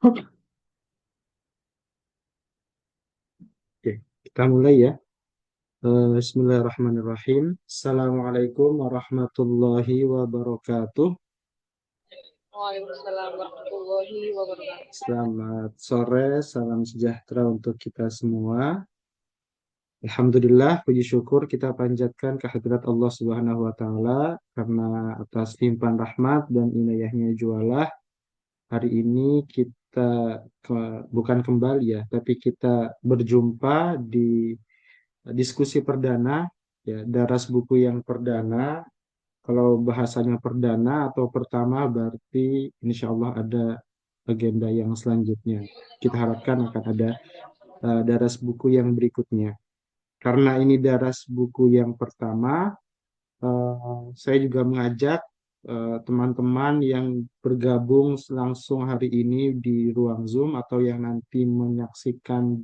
Oke, kita mulai ya. Bismillahirrahmanirrahim. Assalamualaikum warahmatullahi wabarakatuh. Waalaikumsalam warahmatullahi wabarakatuh. Selamat sore, salam sejahtera untuk kita semua. Alhamdulillah, puji syukur kita panjatkan kehadirat Allah Subhanahu wa Ta'ala karena atas limpahan rahmat dan inayahnya jualah. Hari ini kita bukan kembali ya, tapi kita berjumpa di diskusi perdana, ya, daras buku yang perdana. Kalau bahasanya perdana atau pertama, berarti insya Allah ada agenda yang selanjutnya. Kita harapkan akan ada daras buku yang berikutnya. Karena ini daras buku yang pertama, saya juga mengajak teman-teman yang bergabung langsung hari ini di ruang Zoom atau yang nanti menyaksikan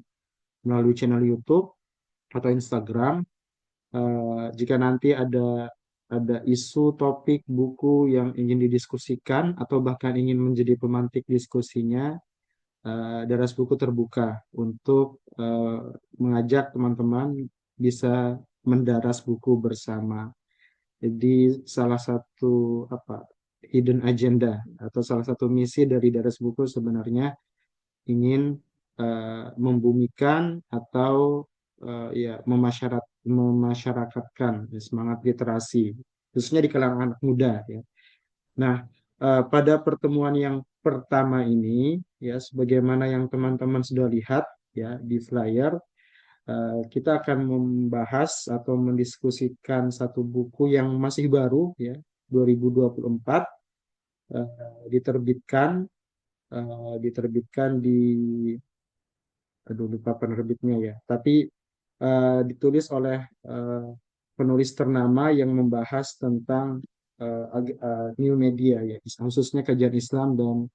melalui channel YouTube atau Instagram. Jika nanti ada isu, topik, buku yang ingin didiskusikan atau bahkan ingin menjadi pemantik diskusinya, Daras Buku terbuka untuk mengajak teman-teman bisa mendaras buku bersama. Jadi salah satu hidden agenda atau salah satu misi dari Daras Buku sebenarnya ingin membumikan atau ya memasyarakatkan ya, semangat literasi khususnya di kalangan anak muda ya. Nah, pada pertemuan yang pertama ini ya sebagaimana yang teman-teman sudah lihat ya di flyer, kita akan membahas atau mendiskusikan satu buku yang masih baru ya 2024, eh, diterbitkan diterbitkan di, aduh lupa penerbitnya ya, tapi ditulis oleh eh, penulis ternama yang membahas tentang new media ya, khususnya kajian Islam dan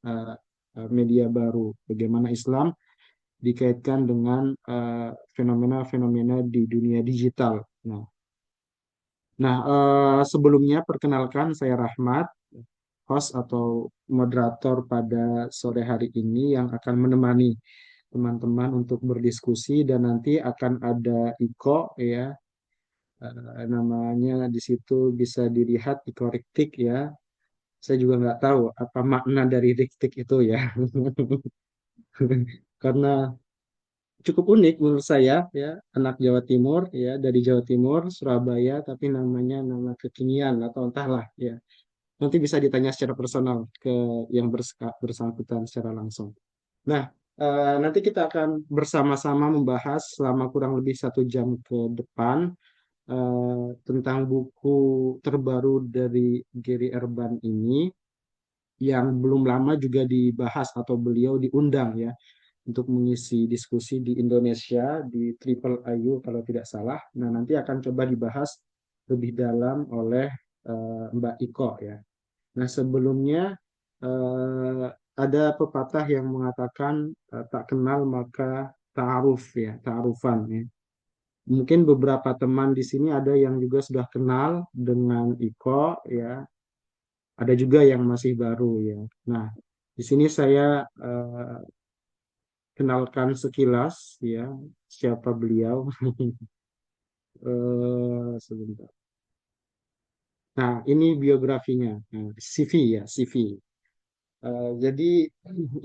media baru, bagaimana Islam dikaitkan dengan fenomena-fenomena di dunia digital. Nah, sebelumnya perkenalkan saya Rahmat, host atau moderator pada sore hari ini yang akan menemani teman-teman untuk berdiskusi, dan nanti akan ada Iko ya, namanya di situ bisa dilihat Iko Riktik ya. Saya juga nggak tahu apa makna dari Riktik itu ya. Karena cukup unik menurut saya ya, anak Jawa Timur ya, dari Jawa Timur Surabaya, tapi namanya nama kekinian atau entahlah ya. Nanti bisa ditanya secara personal ke yang bersangkutan secara langsung. Nah, nanti kita akan bersama-sama membahas selama kurang lebih 1 jam ke depan tentang buku terbaru dari Gary Urban ini, yang belum lama juga dibahas atau beliau diundang ya untuk mengisi diskusi di Indonesia di Triple IU kalau tidak salah. Nah, nanti akan coba dibahas lebih dalam oleh Mbak Iko ya. Nah, sebelumnya eh, ada pepatah yang mengatakan tak kenal maka ta'aruf ya, ta'arufan ya. Mungkin beberapa teman di sini ada yang juga sudah kenal dengan Iko ya, ada juga yang masih baru ya. Nah, di sini saya eh, kenalkan sekilas ya siapa beliau. Sebentar. Nah, ini biografinya. Nah, CV ya, CV. Jadi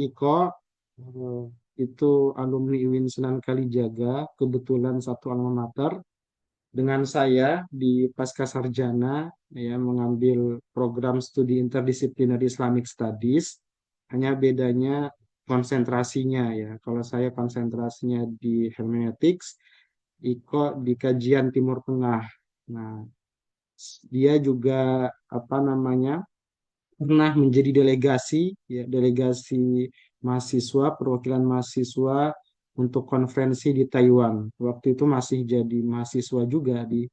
Iko eh, itu alumni UIN Sunan Kalijaga, kebetulan satu alma mater dengan saya di pasca sarjana ya, mengambil program studi interdisipliner Islamic Studies. Hanya bedanya konsentrasinya ya. Kalau saya konsentrasinya di hermeneutics, Iko di kajian Timur Tengah. Nah, dia juga apa namanya, pernah menjadi delegasi ya, delegasi mahasiswa, perwakilan mahasiswa untuk konferensi di Taiwan. Waktu itu masih jadi mahasiswa juga di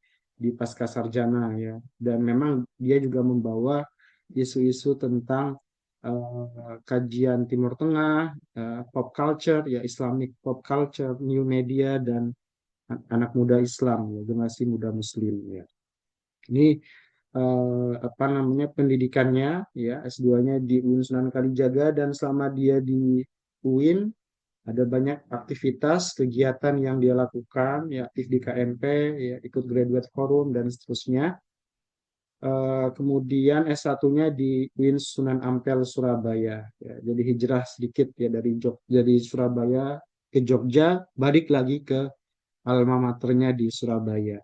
pasca sarjana ya. Dan memang dia juga membawa isu-isu tentang kajian Timur Tengah, pop culture ya, Islamic pop culture, new media, dan anak muda Islam ya, generasi muda Muslim ya. Ini apa namanya pendidikannya ya, S2-nya di UIN Sunan Kalijaga, dan selama dia di UIN, ada banyak aktivitas kegiatan yang dia lakukan, ya aktif di KMP, ya ikut graduate forum dan seterusnya. Kemudian S1-nya di UIN Sunan Ampel Surabaya. Ya, jadi hijrah sedikit ya dari Surabaya ke Jogja, balik lagi ke alma maternya di Surabaya.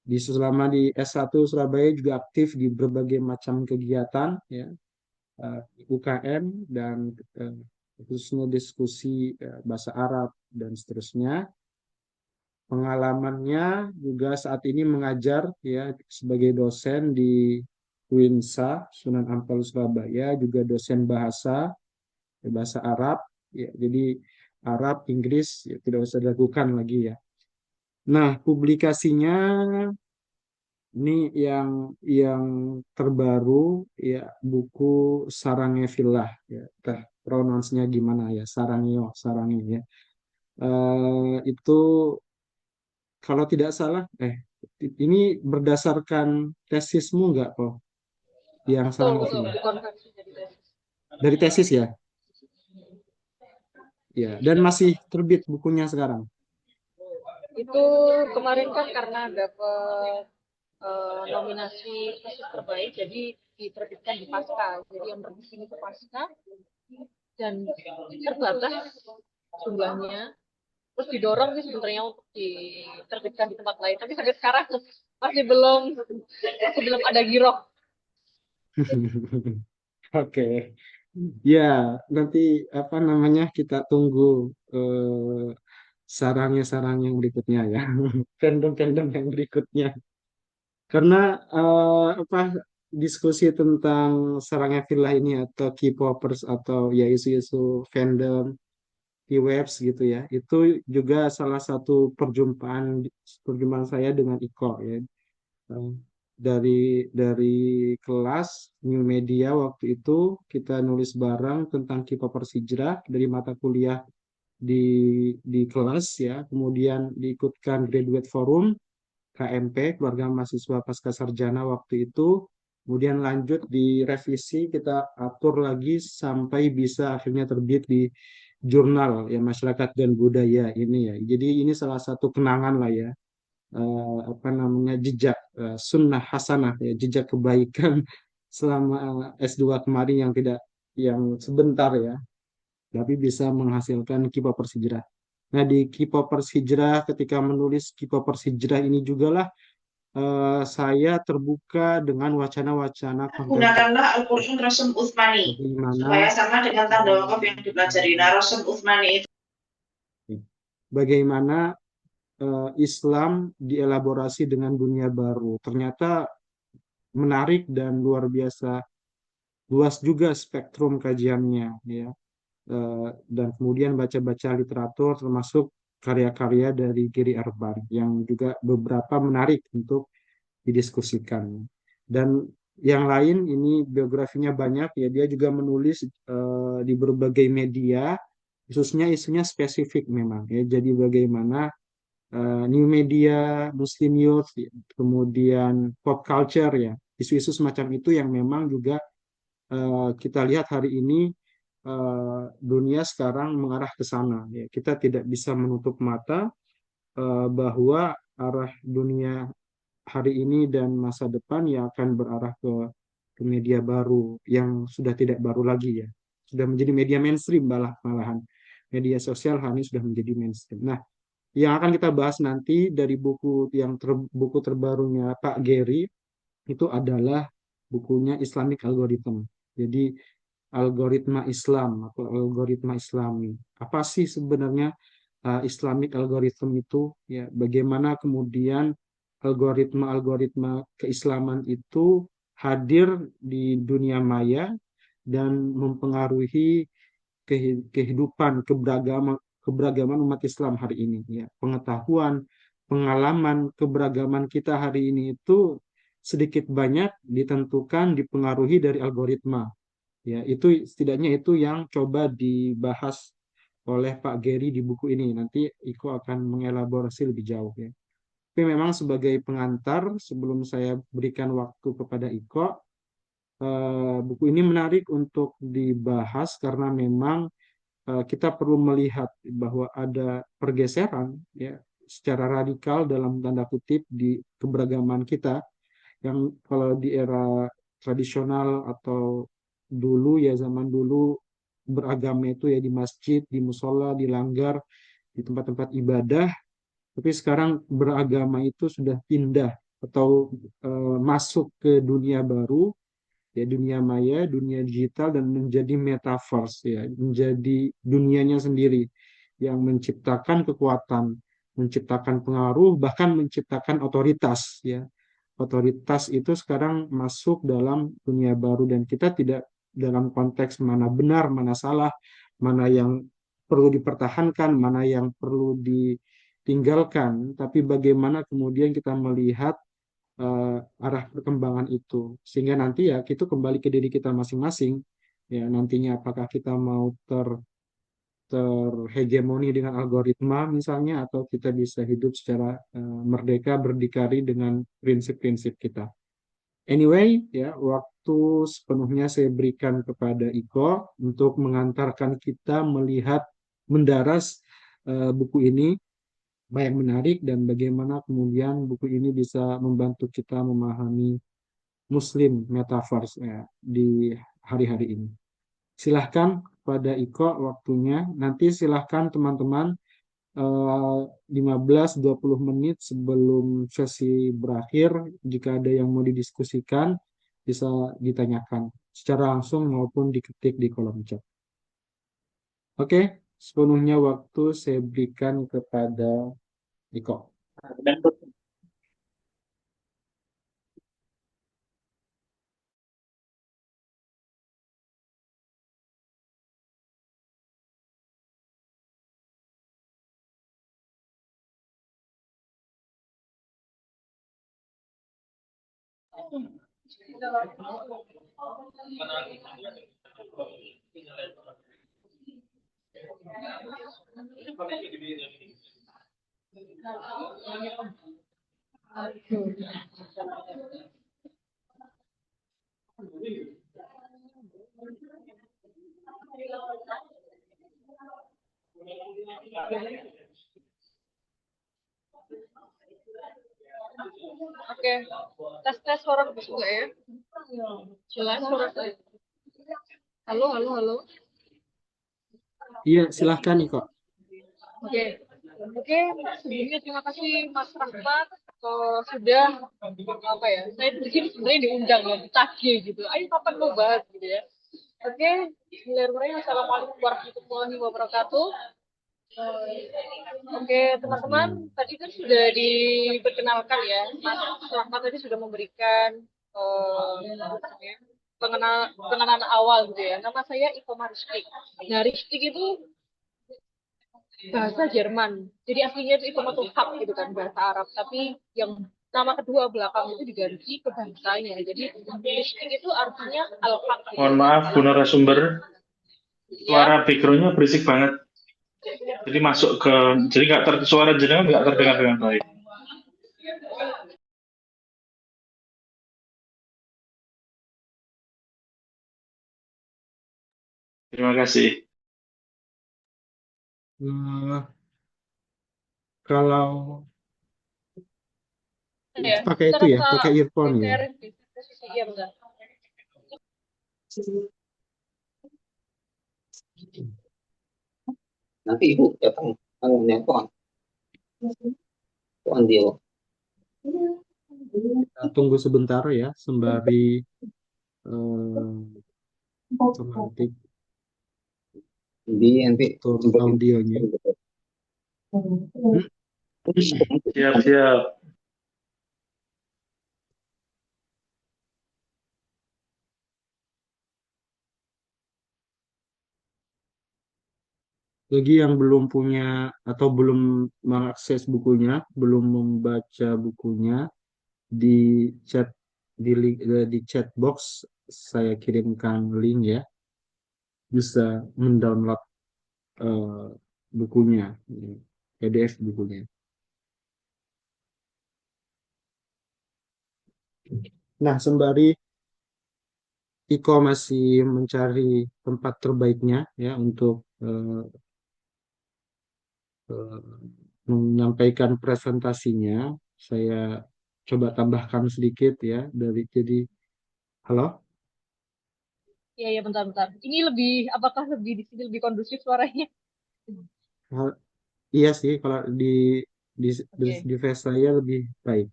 Selama di S1 Surabaya juga aktif di berbagai macam kegiatan, ya, UKM dan eh, khususnya diskusi bahasa Arab dan seterusnya. Pengalamannya juga saat ini mengajar ya sebagai dosen di UINSA Sunan Ampel Surabaya, juga dosen bahasa Arab, ya. Jadi Arab, Inggris ya, tidak usah diragukan lagi ya. Nah, publikasinya ini yang terbaru, ya, buku Sarangnya Fillah, ya. Entah pronounce-nya gimana ya, Sarangnya ya. Itu kalau tidak salah, ini berdasarkan tesismu nggak, kok? Yang Betul, Sarangnya betul. Fillah. Dikonversi jadi tesis. Dari tesis ya? Ya, dan masih terbit bukunya sekarang. Itu kemarin kan karena dapat nominasi tesis terbaik, jadi diterbitkan di Pasca. Jadi yang terbit ini ke Pasca dan terbatas jumlahnya. Terus didorong sih sebenarnya untuk diterbitkan di tempat lain. Tapi sampai sekarang masih belum ada girok. Oke. Ya, nanti apa namanya kita tunggu sarangnya yang berikutnya ya. Fandom-fandom yang berikutnya. Karena apa diskusi tentang sarangnya Villa ini atau K-popers atau ya isu-isu fandom T-Webs gitu ya. Itu juga salah satu perjumpaan saya dengan Iko ya. Eh, dari kelas New Media waktu itu kita nulis bareng tentang K-popers hijrah dari mata kuliah di di kelas ya. Kemudian diikutkan graduate forum KMP, Keluarga Mahasiswa Pasca Sarjana waktu itu. Kemudian lanjut di revisi, kita atur lagi sampai bisa akhirnya terbit di jurnal ya Masyarakat dan Budaya ini ya. Jadi ini salah satu kenangan lah ya, apa namanya jejak sunnah hasanah ya, jejak kebaikan selama S2 kemarin yang sebentar ya, tapi bisa menghasilkan K-popers hijrah. Nah, di K-popers hijrah ketika menulis K-popers hijrah ini juga lah saya terbuka dengan wacana-wacana kontemporer. Gunakanlah Al-Quran Rasum Utsmani Bagaimana supaya sama dengan tanda wakaf yang dipelajari. Nah, eh, Rasum Utsmani itu bagaimana Islam dielaborasi dengan dunia baru. Ternyata menarik dan luar biasa luas juga spektrum kajiannya ya. Dan kemudian baca-baca literatur termasuk karya-karya dari Giri Erban yang juga beberapa menarik untuk didiskusikan. Dan yang lain ini biografinya banyak ya, dia juga menulis di berbagai media, khususnya isunya spesifik memang ya. Jadi bagaimana new media, Muslim youth, ya, kemudian pop culture ya, isu-isu semacam itu yang memang juga kita lihat hari ini dunia sekarang mengarah ke sana ya. Kita tidak bisa menutup mata bahwa arah dunia hari ini dan masa depan yang akan berarah ke media baru yang sudah tidak baru lagi ya. Sudah menjadi media mainstream malahan. Media sosial hari ini sudah menjadi mainstream. Nah, yang akan kita bahas nanti dari buku terbarunya Pak Gary itu adalah bukunya Islamic Algorithm. Jadi algoritma Islam atau algoritma Islami. Apa sih sebenarnya Islamic algorithm itu? Ya, bagaimana kemudian algoritma-algoritma keislaman itu hadir di dunia maya dan mempengaruhi kehidupan keberagaman umat Islam hari ini ya. Pengetahuan, pengalaman, keberagaman kita hari ini itu sedikit banyak ditentukan dipengaruhi dari algoritma. Ya, itu setidaknya itu yang coba dibahas oleh Pak Gary di buku ini. Nanti Iko akan mengelaborasi lebih jauh ya. Tapi memang sebagai pengantar, sebelum saya berikan waktu kepada Iko, buku ini menarik untuk dibahas karena memang kita perlu melihat bahwa ada pergeseran ya secara radikal dalam tanda kutip di keberagaman kita yang kalau di era tradisional atau dulu ya zaman dulu beragama itu ya di masjid, di musola, di langgar, di tempat-tempat ibadah, tapi sekarang beragama itu sudah pindah atau masuk ke dunia baru ya dunia maya, dunia digital dan menjadi metaverse ya, menjadi dunianya sendiri yang menciptakan kekuatan, menciptakan pengaruh, bahkan menciptakan otoritas ya. Otoritas itu sekarang masuk dalam dunia baru dan kita tidak dalam konteks mana benar, mana salah, mana yang perlu dipertahankan, mana yang perlu ditinggalkan, tapi bagaimana kemudian kita melihat arah perkembangan itu sehingga nanti ya itu kembali ke diri kita masing-masing ya nantinya apakah kita mau terhegemoni dengan algoritma misalnya atau kita bisa hidup secara merdeka berdikari dengan prinsip-prinsip kita. Anyway ya waktu sepenuhnya saya berikan kepada Iko untuk mengantarkan kita melihat mendaras buku ini yang menarik dan bagaimana kemudian buku ini bisa membantu kita memahami Muslim Metaverse ya, di hari-hari ini. Silahkan pada Iko waktunya. Nanti silahkan teman-teman 15-20 menit sebelum sesi berakhir jika ada yang mau didiskusikan bisa ditanyakan secara langsung maupun diketik di kolom chat. Oke, sepenuhnya waktu saya berikan kepada Iko. Oke, tes suara bagus nggak ya? Jelas suara saya. Halo, halo, halo. Iya, silahkan Iko. Oke, sebelumnya terima kasih Mas Rahmat sudah apa ya? Saya di sini sebenarnya diundang ya, ditagih gitu. Ayo kapan mau bahas gitu ya? Oke, bismillahirrahmanirrahim. Assalamualaikum warahmatullahi wabarakatuh. Oke, teman-teman, tadi kan sudah diperkenalkan ya. Mas Rahmat tadi sudah memberikan pengenalan awal gitu ya. Nama saya Iko Maristik. Nah, Ristik itu bahasa Jerman. Jadi aslinya itu Ikomatul-Haq gitu kan, bahasa Arab. Tapi yang nama kedua belakang itu diganti ke bahasanya. Jadi Ristik itu artinya al-haq. Gitu. Mohon maaf, Bu narasumber. Suara background-nya berisik banget. Jadi masuk ke, jadi suara jenengan nggak terdengar dengan baik. Terima kasih. Kalau Ya, pakai itu ya, pakai earphone ya. Iya, benar. Nanti Ibu datang nelpon. Pohon dia. Kita tunggu sebentar ya, sembari otomatis Jadi nanti turun audionya. Siap. Bagi yang belum punya atau belum mengakses bukunya, belum membaca bukunya, di chat di chat box saya kirimkan link ya, bisa mendownload bukunya, PDF bukunya. Nah, sembari Iko masih mencari tempat terbaiknya ya untuk eh, eh, menyampaikan presentasinya. Saya coba tambahkan sedikit ya dari jadi halo. Iya, iya, bentar-bentar. Ini lebih, apakah lebih di sini lebih kondusif suaranya? Hal- iya sih kalau di Oke, device saya lebih baik.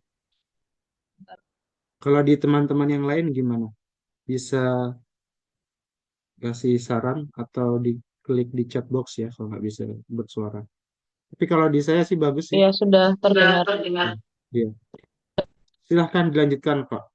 bentar. Kalau di teman-teman yang lain gimana? Bisa kasih saran atau diklik di chat box ya kalau nggak bisa bersuara. Tapi kalau di saya sih bagus sih. Iya, sudah Sudah terdengar. terdengar. Iya. Silahkan dilanjutkan Pak.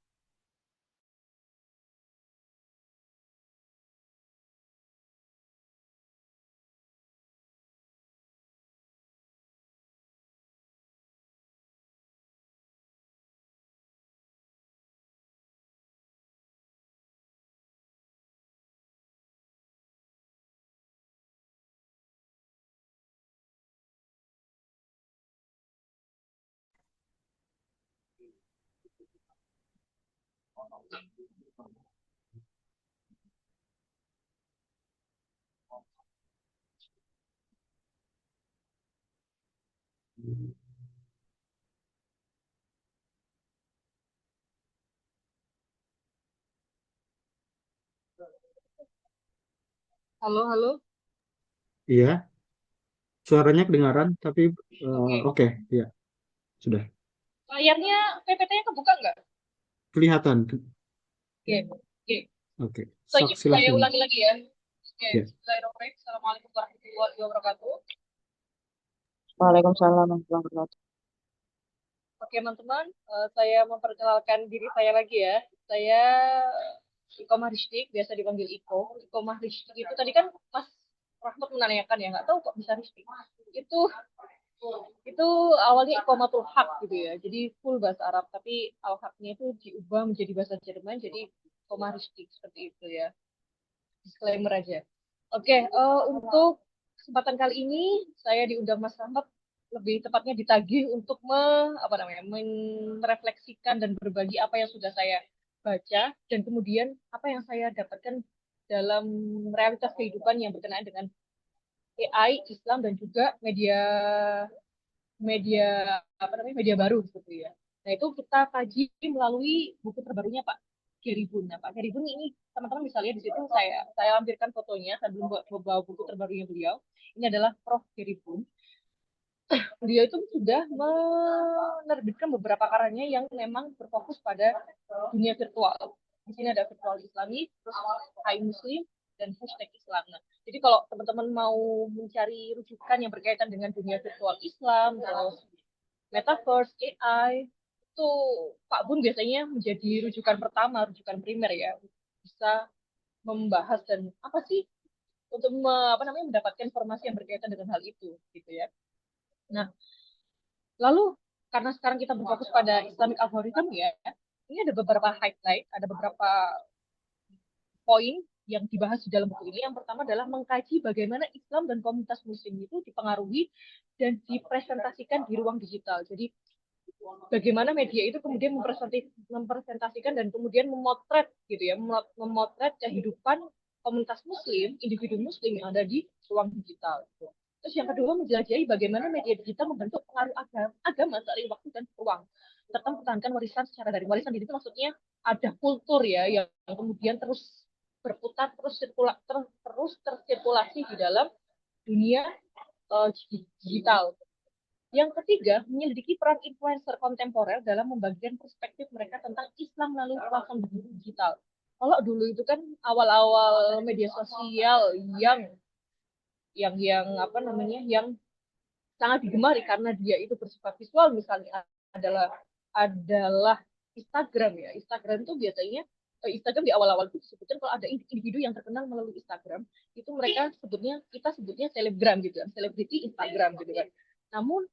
Halo, halo. Iya, suaranya kedengaran tapi Oke. oke, ya sudah Layarnya PPT-nya kebuka nggak? kelihatan. Oke. Oke. Oke, Saya, sok saya silahkan. ulangi lagi ya. Oke. Ya. Bismillahirrahmanirrahim. Assalamualaikum warahmatullahi wabarakatuh. Waalaikumsalam warahmatullahi wabarakatuh. Oke, teman-teman. Saya memperkenalkan diri saya lagi ya. Saya Iko Mahristik, biasa dipanggil Iko. Iko Mahristik itu tadi kan Mas Rahmat menanyakan ya, nggak tahu kok bisa Ristik. Itu itu awalnya Ikomatul Haq gitu ya. Jadi full bahasa Arab, tapi al-haqnya itu diubah menjadi bahasa Jerman, jadi Ikomaristik seperti itu ya. Disclaimer aja. Oke, untuk kesempatan kali ini saya diundang Mas Rahmat, lebih tepatnya ditagih untuk apa namanya, merefleksikan dan berbagi apa yang sudah saya baca dan kemudian apa yang saya dapatkan dalam realitas kehidupan yang berkenaan dengan AI, Islam dan juga media media apa namanya media baru gitu ya. Nah itu kita kaji melalui buku terbarunya Pak Geribun. Nah Pak Geribun ini teman-teman bisa lihat di situ saya lampirkan fotonya sebelum bawa buku terbarunya beliau. Ini adalah Prof Geribun. Beliau itu sudah menerbitkan beberapa karyanya yang memang berfokus pada dunia virtual. Di sini ada virtual Islami, terus Hai Muslim, dan hashtag Islam. Nah, jadi kalau teman-teman mau mencari rujukan yang berkaitan dengan dunia virtual Islam, terus metaverse, AI, itu Pak Bun biasanya menjadi rujukan pertama, rujukan primer ya. Bisa membahas dan apa sih untuk apa namanya mendapatkan informasi yang berkaitan dengan hal itu gitu ya. Nah, lalu karena sekarang kita berfokus pada Islamic algorithm ya, ini ada beberapa highlight, ada beberapa poin yang dibahas di dalam buku ini. Yang pertama adalah mengkaji bagaimana Islam dan komunitas Muslim itu dipengaruhi dan dipresentasikan di ruang digital. Jadi bagaimana media itu kemudian mempresentasikan dan kemudian memotret gitu ya, memotret kehidupan komunitas Muslim, individu Muslim yang ada di ruang digital. Gitu. Terus yang kedua menjelajahi bagaimana media digital membentuk pengaruh agama seiring waktu dan ruang, serta mempertahankan warisan secara daring. Warisan itu maksudnya ada kultur ya yang kemudian terus berputar, terus tersirkulasi di dalam dunia digital. Yang ketiga, menyelidiki peran influencer kontemporer dalam membagikan perspektif mereka tentang Islam melalui platform digital. Kalau dulu itu kan awal-awal media sosial yang apa namanya yang sangat digemari karena dia itu bersifat visual, misalnya adalah Instagram ya. Instagram itu biasanya Instagram di awal-awal itu disebutkan kalau ada individu yang terkenal melalui Instagram, itu mereka kita sebutnya selebgram gitu kan, selebriti Instagram gitu kan. Namun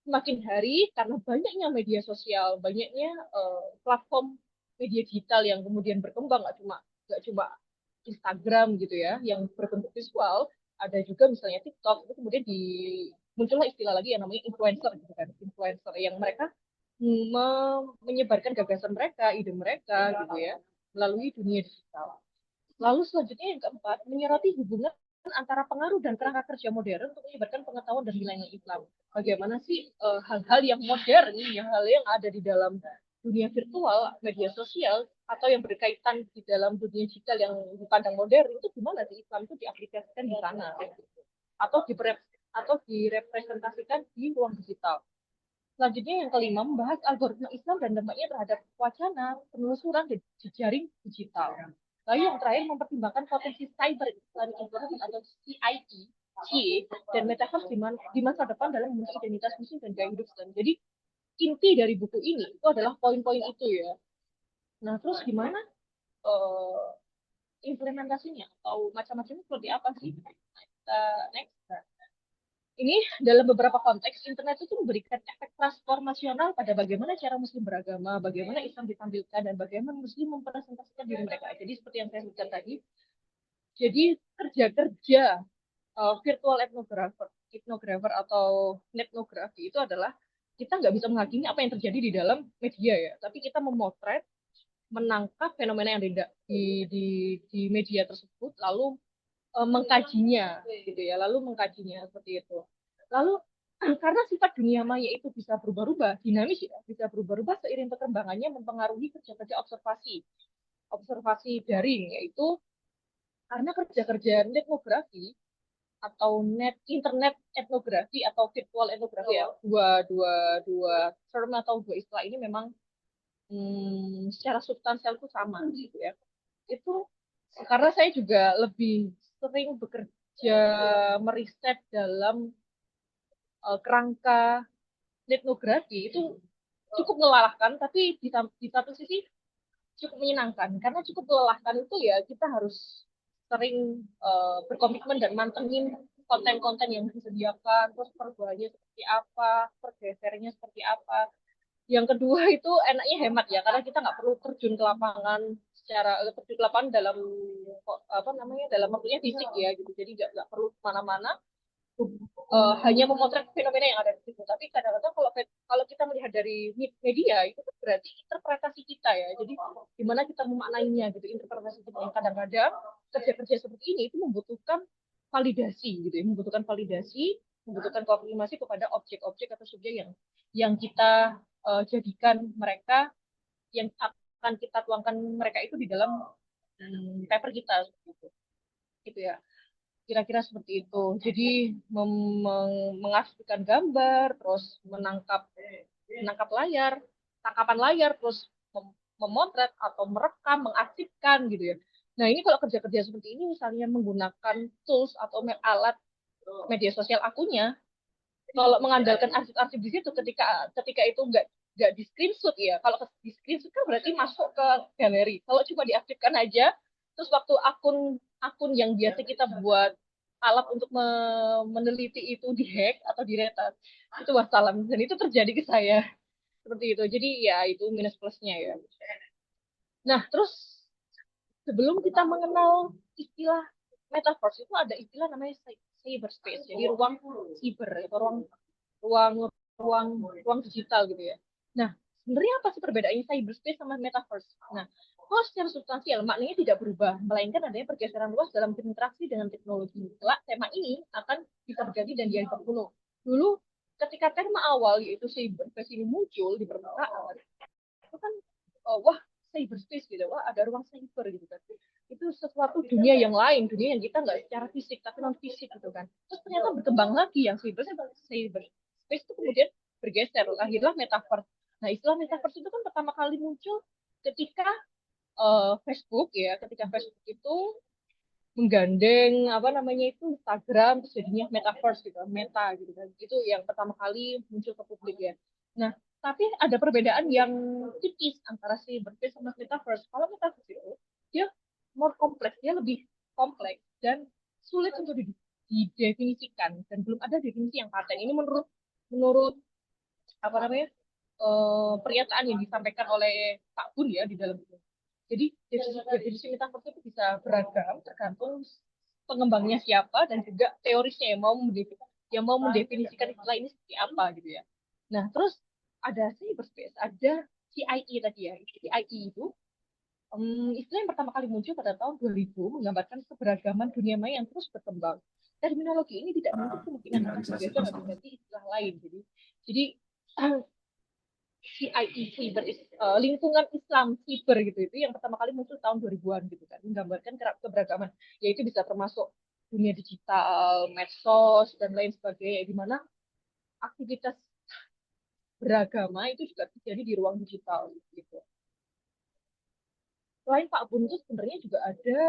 semakin hari karena banyaknya media sosial, banyaknya platform media digital yang kemudian berkembang, nggak cuma Instagram gitu ya, yang berbentuk visual, ada juga misalnya TikTok, itu kemudian muncullah istilah lagi yang namanya influencer gitu kan, influencer yang mereka menyebarkan gagasan mereka, ide mereka gitu ya, melalui dunia digital. Lalu selanjutnya yang keempat, menyoroti hubungan antara pengaruh dan kerangka kerja modern untuk menyebarkan pengetahuan dan nilai Islam. Bagaimana sih hal-hal yang modern, hal yang ada di dalam dunia virtual, media sosial, atau yang berkaitan di dalam dunia digital yang dipandang modern, itu gimana sih Islam itu diaplikasikan di sana, atau direpresentasikan di ruang digital. Selanjutnya yang kelima, membahas algoritma Islam dan dampaknya terhadap wacana penelusuran di jejaring digital. Lalu yang terakhir, mempertimbangkan potensi cyber Islamic information atau CIE, dan metaverse di masa depan dalam membentuk identitas muslim dan gaya hidup Islam. Jadi inti dari buku ini itu adalah poin-poin itu ya. Nah terus gimana implementasinya atau macam-macamnya seperti apa sih? Next. Ini dalam beberapa konteks, internet itu memberikan efek transformasional pada bagaimana cara muslim beragama, bagaimana Islam ditampilkan, dan bagaimana muslim mempresentasikan diri mereka. Jadi seperti yang saya sebutkan tadi, jadi kerja-kerja virtual ethnographer atau netnografi itu adalah kita nggak bisa menghakimi apa yang terjadi di dalam media ya, tapi kita memotret, menangkap fenomena yang di media tersebut, lalu mengkajinya gitu ya, seperti itu. Lalu karena sifat dunia maya itu bisa berubah-ubah, dinamis ya, bisa berubah-ubah seiring perkembangannya, mempengaruhi kerja-kerja observasi daring, yaitu karena kerja-kerja netnografi atau internet etnografi atau virtual etnografi ya, dua term atau dua istilah ini memang secara substansial itu sama gitu ya. Itu karena saya juga lebih sering bekerja meriset dalam kerangka etnografi, itu cukup melelahkan, tapi di satu sisi cukup menyenangkan. Karena cukup melelahkan itu ya kita harus sering berkomitmen dan mantengin konten-konten yang disediakan, terus perubahannya seperti apa, pergeserannya seperti apa. Yang kedua itu enaknya hemat ya, karena kita nggak perlu terjun ke lapangan dalam dalam maksudnya fisik ya gitu. Jadi nggak perlu kemana-mana, hanya memotret fenomena yang ada di situ. Tapi kadang-kadang kalau kita melihat dari media itu kan berarti interpretasi kita ya. Jadi gimana kita memaknainya gitu, interpretasi kita. Yang kadang-kadang kerja-kerja seperti ini itu membutuhkan validasi gitu ya, membutuhkan konfirmasi kepada objek-objek atau subjek yang kita jadikan mereka, yang akan kita tuangkan mereka itu di dalam paper kita gitu ya, kira-kira seperti itu. Jadi mengasihkan gambar, terus menangkap tangkapan layar, terus memotret atau merekam, mengarsipkan gitu ya. Nah ini kalau kerja-kerja seperti ini misalnya menggunakan tools atau alat media sosial akunnya, kalau mengandalkan arsip-arsip di situ, ketika itu nggak di screenshot ya, kalau di screenshot kan berarti masuk ke galeri. Kalau cuma diaktifkan aja, terus waktu akun yang biasa kita buat alat untuk meneliti itu dihack atau diretas, itu wassalam. Dan itu terjadi ke saya seperti itu. Jadi ya itu minus plusnya ya. Nah terus sebelum kita mengenal istilah metaverse, itu ada istilah namanya cyberspace, jadi ruang siber atau ruang digital gitu ya. Nah sebenarnya apa sih perbedaannya cyberspace sama metaverse? Nah kalau secara substansial maknanya tidak berubah, melainkan adanya pergeseran luas dalam berinteraksi dengan teknologi. Kelak tema ini akan bisa berganti dan dianggap kuno. Dulu ketika tema awal yaitu cyberspace ini muncul di permukaan, itu kan wah cyberspace gitu, wah ada ruang cyber gitu kan, itu sesuatu dunia yang lain, dunia yang kita nggak secara fisik tapi non fisik gitu kan. Terus ternyata berkembang lagi yang cyberspace itu kemudian bergeser, lahirlah metaverse. Nah istilah metaverse itu kan pertama kali muncul ketika ketika Facebook itu menggandeng Instagram, terus jadinya metaverse gitu, meta gitu kan. Itu yang pertama kali muncul ke publik ya. Nah tapi ada perbedaan yang tipis antara cyberspace sama metaverse. Kalau metaverse itu dia more kompleks, dia lebih kompleks dan sulit untuk didefinisikan, dan belum ada definisi yang paten. Ini menurut pernyataan yang disampaikan oleh Pak Bun ya di dalam itu. Jadi definisi metaverse itu bisa beragam tergantung pengembangnya siapa dan juga teorisnya yang mau mendefinisikan istilah ini seperti apa gitu ya. Nah terus ada cyberspace, ada CIE tadi ya. CIE itu Istilah yang pertama kali muncul pada tahun 2000 menggambarkan keberagaman dunia maya yang terus berkembang. Terminologi ini tidak menutup kemungkinan akan bergeser atau ganti istilah lain. Jadi CIE cyber lingkungan Islam cyber gitu itu yang pertama kali muncul tahun 2000-an gitu kan, menggambarkan keberagaman, yaitu bisa termasuk dunia digital, medsos dan lain sebagainya, di mana aktivitas beragama itu juga terjadi di ruang digital gitu. Selain Pak Bun itu sebenarnya juga ada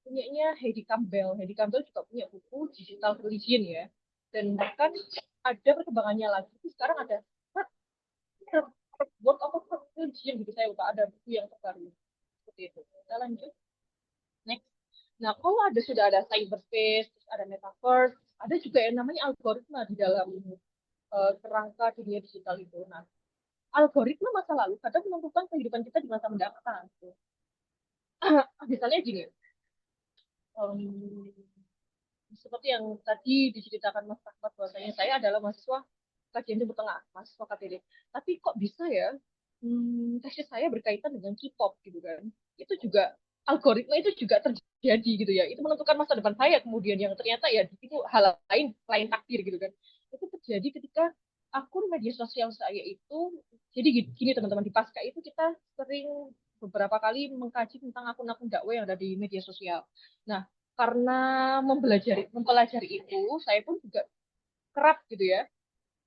punyanya Heidi Campbell. Heidi Campbell juga punya buku Digital Religion ya. Dan bahkan ada perkembangannya lagi. Sekarang ada World of Religion gitu, saya lupa, ada buku yang terbaru seperti itu. Kita lanjut next. Nah, kalau sudah ada cyberspace, ada metaverse, ada juga yang namanya algoritma di dalam kerangka dunia digital itu. Nah, algoritma masa lalu kadang menentukan kehidupan kita di masa mendatang. Misalnya gini, seperti yang tadi diceritakan Mas Rahmat, bahwasanya saya adalah mahasiswa kajian Timur Tengah, mahasiswa KTD. Tapi kok bisa ya tesis saya berkaitan dengan K-pop gitu kan? Itu juga algoritma itu juga terjadi gitu ya. Itu menentukan masa depan saya kemudian yang ternyata ya itu hal lain takdir gitu kan. Itu terjadi ketika akun media sosial saya itu, jadi gini teman-teman, di Pasca itu kita sering beberapa kali mengkaji tentang akun-akun dakwah yang ada di media sosial. Nah, karena mempelajari itu, saya pun juga kerap gitu ya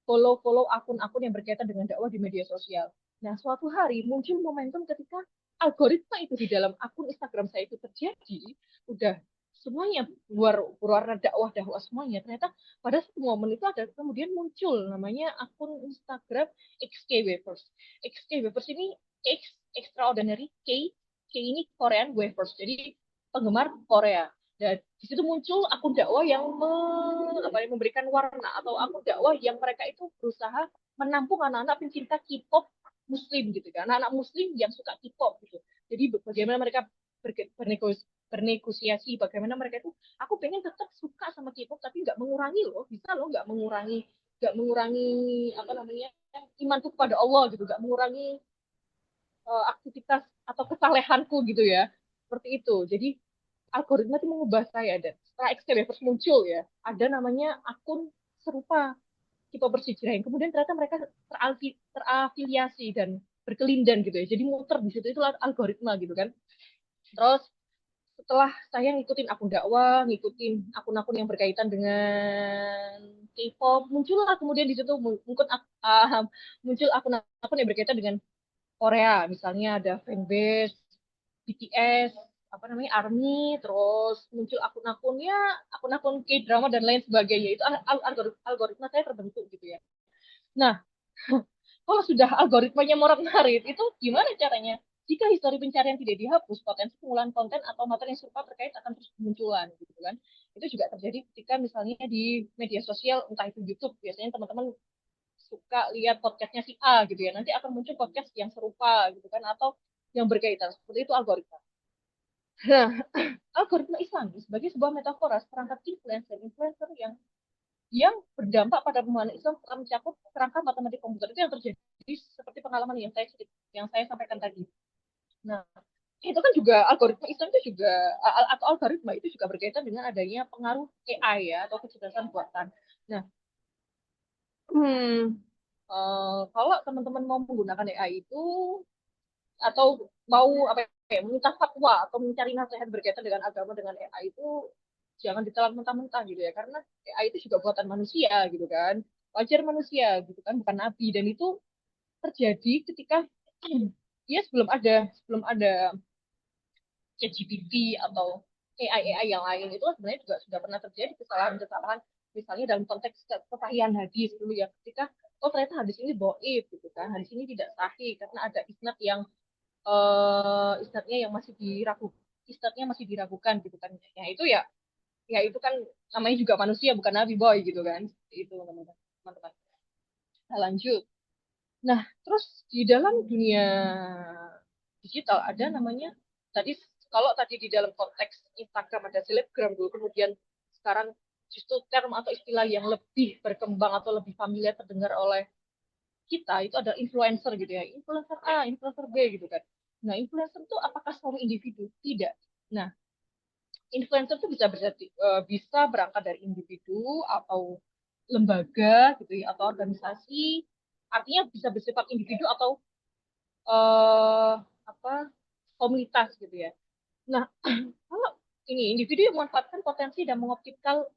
follow akun-akun yang berkaitan dengan dakwah di media sosial. Nah, suatu hari muncul momentum ketika algoritma itu di dalam akun Instagram saya itu terjadi, udah semuanya berwarna dakwah semuanya. Ternyata pada satu momen itu ada kemudian muncul namanya akun Instagram XK Wafers. XK Wafers ini X extraordinary, K ini Korean Wafers. Jadi penggemar Korea. Dan di situ muncul akun dakwah yang memberikan warna, atau akun dakwah yang mereka itu berusaha menampung anak-anak pencinta K-pop Muslim gitu kan, anak-anak Muslim yang suka K-pop gitu. Jadi bagaimana mereka bernegosiasi, bagaimana mereka itu, aku pengen tetap suka sama K-pop tapi nggak mengurangi loh, bisa loh nggak mengurangi apa namanya imanku kepada Allah gitu, nggak mengurangi aktivitas atau kesalehanku gitu ya, seperti itu. Jadi algoritma itu mengubah saya, dan setelah XKBFers muncul ya, ada namanya akun serupa K-popers hijrah yang kemudian ternyata mereka terafiliasi dan berkelindan gitu ya. Jadi muter di situ, itu algoritma gitu kan. Terus setelah saya ngikutin akun dakwah, ngikutin akun-akun yang berkaitan dengan K-pop, muncullah kemudian di situ muncul akun-akun yang berkaitan dengan Korea, misalnya ada fanbase BTS, apa namanya ARMY, terus muncul akun-akun K-drama dan lain sebagainya. Itu algoritma saya terbentuk gitu ya. Nah, kalau sudah algoritmanya morat-marit, itu gimana caranya? Jika histori pencarian tidak dihapus, potensi pengolahan konten atau materi yang serupa terkait akan terus bermunculan, gitu kan? Itu juga terjadi ketika misalnya di media sosial, entah itu YouTube, biasanya teman-teman suka lihat podcastnya si A gitu ya, nanti akan muncul podcast yang serupa gitu kan, atau yang berkaitan. Seperti itu algoritma. Nah, algoritma Islam sebagai sebuah metafora perangkat influencer yang berdampak pada pemahaman Islam setelah mencakup kerangka matematik komputer, itu yang terjadi seperti pengalaman yang saya sampaikan tadi. Nah, itu kan juga algoritma Islam itu juga atau algoritma itu juga berkaitan dengan adanya pengaruh AI ya, atau kecerdasan buatan. Nah, kalau teman-teman mau menggunakan AI itu, atau mau apa ya, minta fatwa atau mencari nasihat berkaitan dengan agama dengan AI itu, jangan ditelan mentah-mentah gitu ya, karena AI itu juga buatan manusia gitu kan, wajar manusia gitu kan, bukan nabi. Dan itu terjadi ketika ya sebelum ada ChatGPT atau AI yang lain, itu sebenarnya juga sudah pernah terjadi kesalahan-kesalahan, misalnya dalam konteks kesahihan hadis dulu ya, ketika ternyata hadis ini dhaif gitu kan, hadis ini tidak sahih karena ada isnadnya yang masih diragukan gitu kan. Ya itu ya itu kan namanya juga manusia, bukan nabi boy gitu kan. Itu teman-teman. Nah, lanjut. Nah, terus di dalam dunia digital ada namanya, tadi kalau tadi di dalam konteks Instagram ada selebgram dulu, kemudian sekarang justru term atau istilah yang lebih berkembang atau lebih familiar terdengar oleh kita itu ada influencer gitu ya, influencer A, influencer B gitu kan. Nah, influencer itu apakah selalu individu? Tidak. Nah, influencer itu bisa berangkat dari individu atau lembaga gitu ya, atau organisasi. Artinya bisa bersifat individu atau eh, apa komunitas gitu ya. Nah, kalau ini individu yang memanfaatkan potensi dan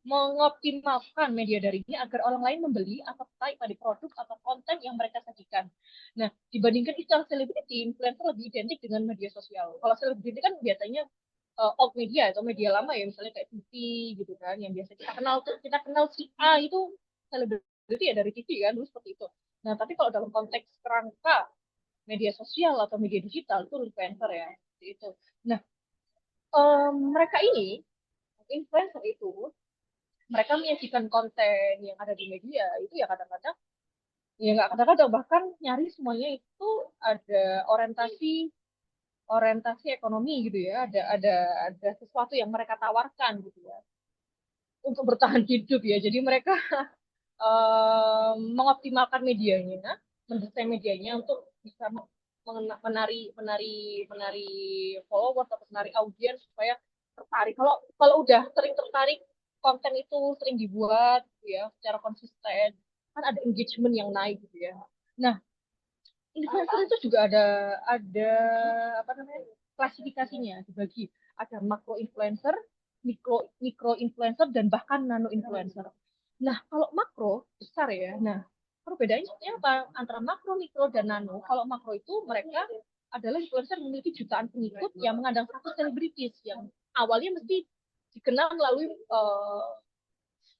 mengoptimalkan media daringnya agar orang lain membeli atau tertarik pada produk atau konten yang mereka sajikan. Nah, dibandingkan istilah selebriti, influencer lebih identik dengan media sosial. Kalau selebriti kan biasanya old media atau media lama ya, misalnya kayak TV gitu kan, yang biasa kita kenal si A itu selebriti ya dari TV kan, dulu seperti itu. Nah, tapi kalau dalam konteks kerangka media sosial atau media digital itu influencer ya, seperti itu. Nah, mereka ini influencer itu mereka menyajikan konten yang ada di media itu ya kadang-kadang ya nggak kadang-kadang bahkan nyaris semuanya itu ada orientasi orientasi ekonomi gitu ya ada sesuatu yang mereka tawarkan gitu ya untuk bertahan hidup ya jadi mereka mengoptimalkan medianya mendesain medianya untuk bisa menari followers atau menari audiens supaya tertarik. Kalau kalau udah sering tertarik, konten itu sering dibuat gitu ya secara konsisten, kan ada engagement yang naik gitu ya. Nah, influencer itu juga ada apa namanya klasifikasinya dibagi. Ada makro influencer, mikro influencer dan bahkan nano influencer. Nah, kalau makro besar ya. Nah, perbedaannya seperti apa antara makro, mikro dan nano? Kalau makro itu mereka adalah influencer yang memiliki jutaan pengikut yang mengandang status selebritis yang awalnya mesti dikenal melalui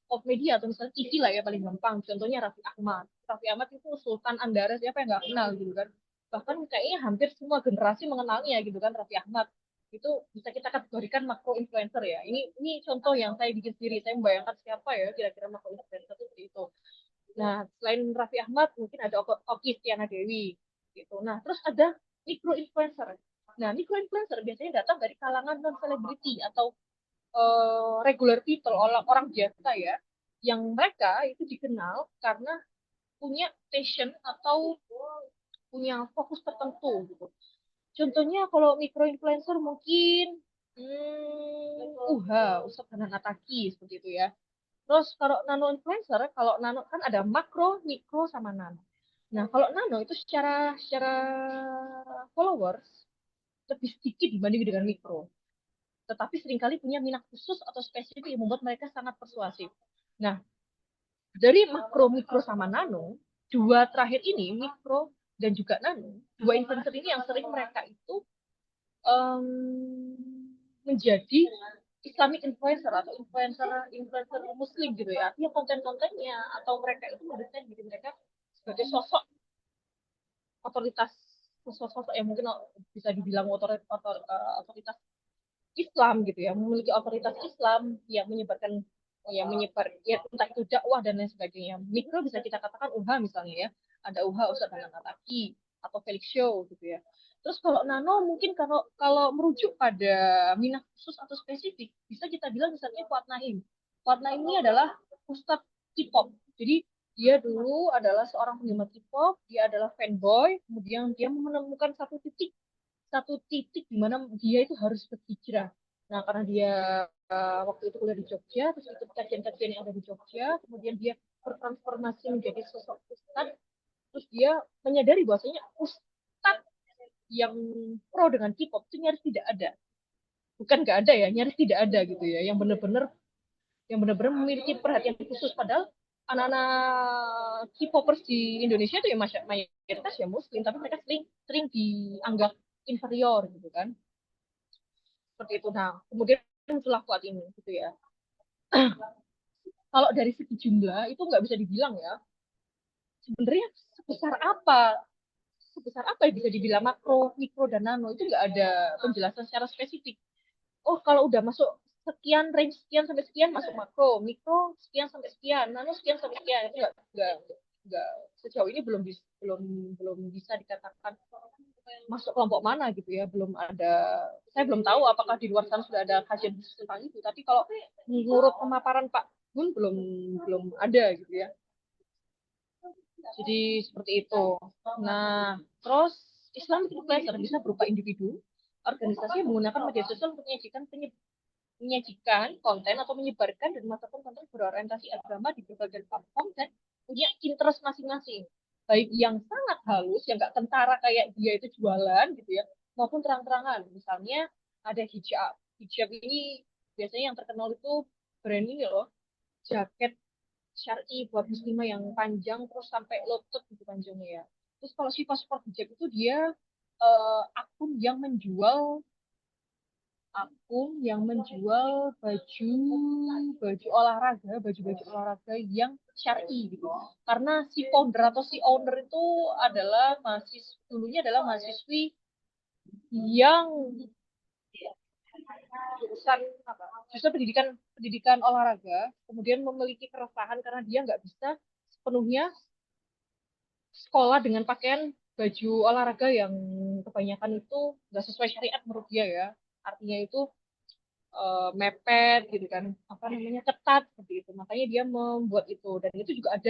of media atau misalnya TV lah ya paling gampang. Contohnya Raffi Ahmad. Raffi Ahmad itu Sultan Andara siapa yang nggak kenal gitu kan. Bahkan kayaknya hampir semua generasi mengenalnya gitu kan Raffi Ahmad. Itu bisa kita kategorikan makro influencer ya. Ini contoh yang saya bikin sendiri. Saya membayangkan siapa ya kira-kira makro influencer itu seperti itu. Nah, selain Raffi Ahmad mungkin ada Oki Stiana Dewi gitu. Nah, terus ada mikro influencer. Nah, mikro influencer biasanya datang dari kalangan non selebriti atau regular people, orang orang biasa ya, yang mereka itu dikenal karena punya passion atau punya fokus tertentu gitu. Contohnya kalau micro influencer mungkin Ustadz Hanan Ataki seperti itu ya. Terus kalau nano influencer, kalau nano kan ada makro, mikro sama nano. Nah, kalau nano itu secara secara followers lebih sedikit dibanding dengan mikro tetapi seringkali punya minat khusus atau spesifik yang membuat mereka sangat persuasif. Nah, dari makro, mikro, sama nano, dua terakhir ini, mikro dan juga nano, dua influencer ini yang sering mereka itu um, menjadi Islamic influencer atau influencer Muslim gitu ya. Artinya konten-kontennya atau mereka itu mendesain diri mereka sebagai sosok otoritas, sosok yang mungkin bisa dibilang otoritas Islam gitu ya, memiliki otoritas Islam yang menyebar ya entah itu dakwah dan lain sebagainya. Mikro bisa kita katakan UHA misalnya ya, ada UHA Ustadz Hanan Ataki atau Felix Show gitu ya. Terus kalau nano mungkin kalau kalau merujuk pada minat khusus atau spesifik bisa kita bilang misalnya Fuad Naim. Fuad Naim ini adalah Ustadz K-pop. Jadi dia dulu adalah seorang penggemar K-pop, dia adalah fanboy, kemudian dia menemukan satu titik di mana dia itu harus berhijrah. Nah, karena dia waktu itu kuliah di Jogja, terus ikut kajian-kajian yang ada di Jogja, kemudian dia bertransformasi menjadi sosok ustadz, terus dia menyadari bahwasanya ustadz yang pro dengan K-pop itu nyaris tidak ada. Bukan nggak ada ya, nyaris tidak ada gitu ya, yang benar-benar memiliki perhatian khusus padahal anak-anak K-popers di Indonesia itu ya mayoritas ya muslim tapi mereka sering sering dianggap inferior gitu kan seperti itu. Nah, kemudian muncullah kuat ini gitu ya. Kalau dari segi jumlah itu nggak bisa dibilang ya. Sebenarnya sebesar apa yang bisa dibilang makro, mikro dan nano itu nggak ada penjelasan secara spesifik. Oh, kalau udah masuk sekian range sekian sampai sekian masuk makro, mikro sekian sampai sekian, nano sekian sampai sekian itu nggak sejauh ini belum belum bisa dikatakan masuk kelompok mana gitu ya belum ada saya belum tahu apakah di luar sana sudah ada kajian khusus tentang itu tapi kalau menurut pemaparan Pak Gun belum belum ada gitu ya jadi seperti itu. Nah terus Islamic influencer bisa berupa individu, organisasi yang menggunakan media sosial untuk menyajikan konten atau menyebarkan dan memasarkan konten berorientasi agama di berbagai platform dan punya interest masing-masing. Baik yang sangat halus, yang nggak kentara kayak dia itu jualan gitu ya, maupun terang-terangan. Misalnya ada hijab. Hijab ini biasanya yang terkenal itu brand ini loh, jaket syar'i buat muslimah yang panjang terus sampai lutut gitu panjangnya ya. Terus kalau si paspor hijab itu dia akun yang menjual baju baju olahraga yang syar'i gitu. Karena si founder atau si owner itu dulunya adalah mahasiswi yang jurusan apa? Jurusan pendidikan olahraga, kemudian memiliki keresahan karena dia nggak bisa sepenuhnya sekolah dengan pakaian baju olahraga yang kebanyakan itu nggak sesuai syariat menurut dia ya. Artinya itu mepet gitu kan, apa namanya, ketat seperti itu. Makanya dia membuat itu, dan itu juga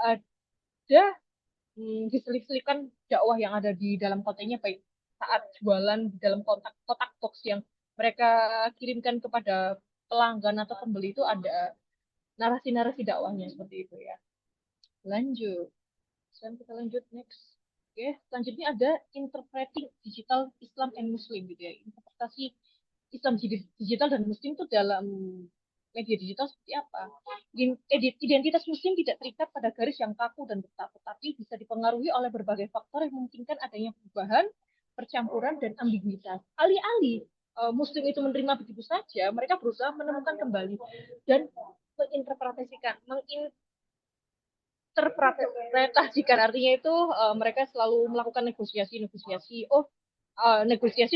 ada diselip-selipkan dakwah yang ada di dalam kontennya, baik saat jualan di dalam kotak box yang mereka kirimkan kepada pelanggan atau pembeli itu ada narasi-narasi dakwahnya seperti itu ya. Lanjut. Sekarang kita lanjut next. Oke, selanjutnya ada interpreting digital Islam and Muslim gitu ya. Interpretasi Islam digital dan Muslim itu dalam media digital seperti apa? Identitas Muslim tidak terikat pada garis yang kaku dan tetap, tetapi bisa dipengaruhi oleh berbagai faktor yang memungkinkan adanya perubahan, percampuran, dan ambiguitas. Alih-alih Muslim itu menerima begitu saja, mereka berusaha menemukan kembali dan menginterpretasikan, artinya itu mereka selalu melakukan negosiasi. Negosiasi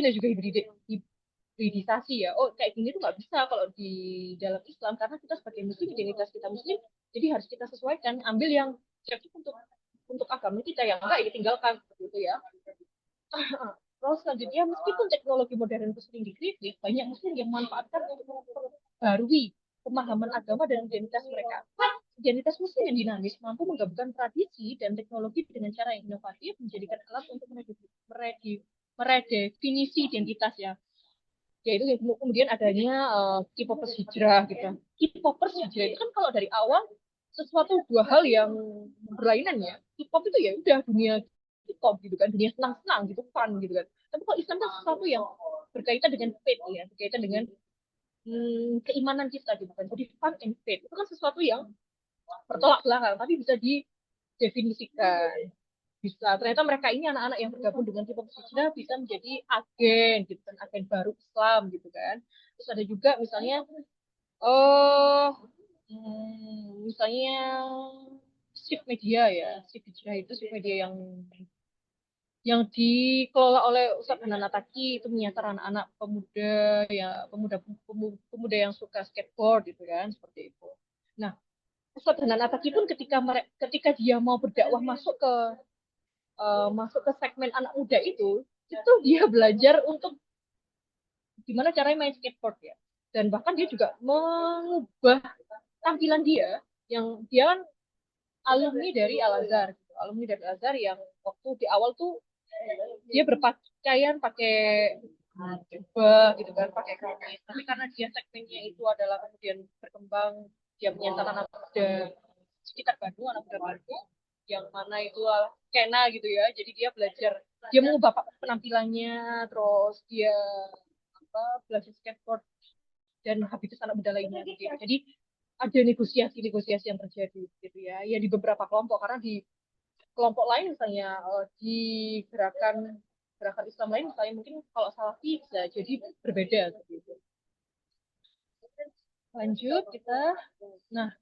dan juga hibridisasi ya. Oh, kayak gini tuh nggak bisa kalau di dalam Islam, karena kita sebagai Muslim, identitas kita Muslim, jadi harus kita sesuaikan, ambil yang cocok untuk agama kita, yang enggak ya tinggalkan seperti itu ya. Terus selanjutnya, meskipun teknologi modern itu sering dikritik, banyak Muslim yang memanfaatkan untuk memperbarui pemahaman agama dan identitas mereka. Identitas Muslim yang dinamis mampu menggabungkan tradisi dan teknologi dengan cara yang inovatif, menjadikan alat untuk meredefinisi identitas ya. Yaitu kemudian adanya K-popers hijrah gitu. K-popers hijrah itu kan kalau dari awal sesuatu dua hal yang berlainan ya. K-pop itu ya udah dunia K-pop gitu kan, dunia senang-senang gitu, fun gitu kan. Tapi kalau Islam itu sesuatu yang berkaitan dengan faith ya, berkaitan dengan keimanan kita gitu kan. Jadi fun and faith itu kan sesuatu yang bertolak belakang, tapi bisa didefinisikan. Bisa, ternyata mereka ini anak-anak yang bergabung dengan K-pop hijrah bisa menjadi agen gitu kan, agen baru Islam gitu kan. Terus ada juga misalnya misalnya Shift Media ya. Shift Hijrah itu Shift Media yang dikelola oleh Ustadz Hanan Ataki, itu menyasar anak-anak pemuda ya, pemuda yang suka skateboard gitu kan, seperti itu. Nah, Ustadz Hanan Ataki pun ketika dia mau berdakwah masuk ke segmen anak muda itu dia belajar untuk gimana caranya main skateboard ya. Dan bahkan dia juga mengubah tampilan dia, yang dia kan alumni dari Al-Azhar gitu. Alumni dari Al-Azhar yang waktu di awal tuh dia berpakaian pakai jubah gitu kan, pakai kaos. Tapi karena dia segmennya itu adalah kemudian berkembang, dia menyasar anak muda sekitar Bandung, anak muda Bandung, yang mana itu skena gitu ya. Jadi dia mengubah penampilannya, terus dia belajar skateboard dan habitus anak muda lainnya gitu ya. Jadi ada negosiasi yang terjadi gitu ya. Ya di beberapa kelompok, karena di kelompok lain misalnya di gerakan Islam lain misalnya, mungkin kalau Salafi bisa jadi berbeda gitu. Lanjut kita. Nah,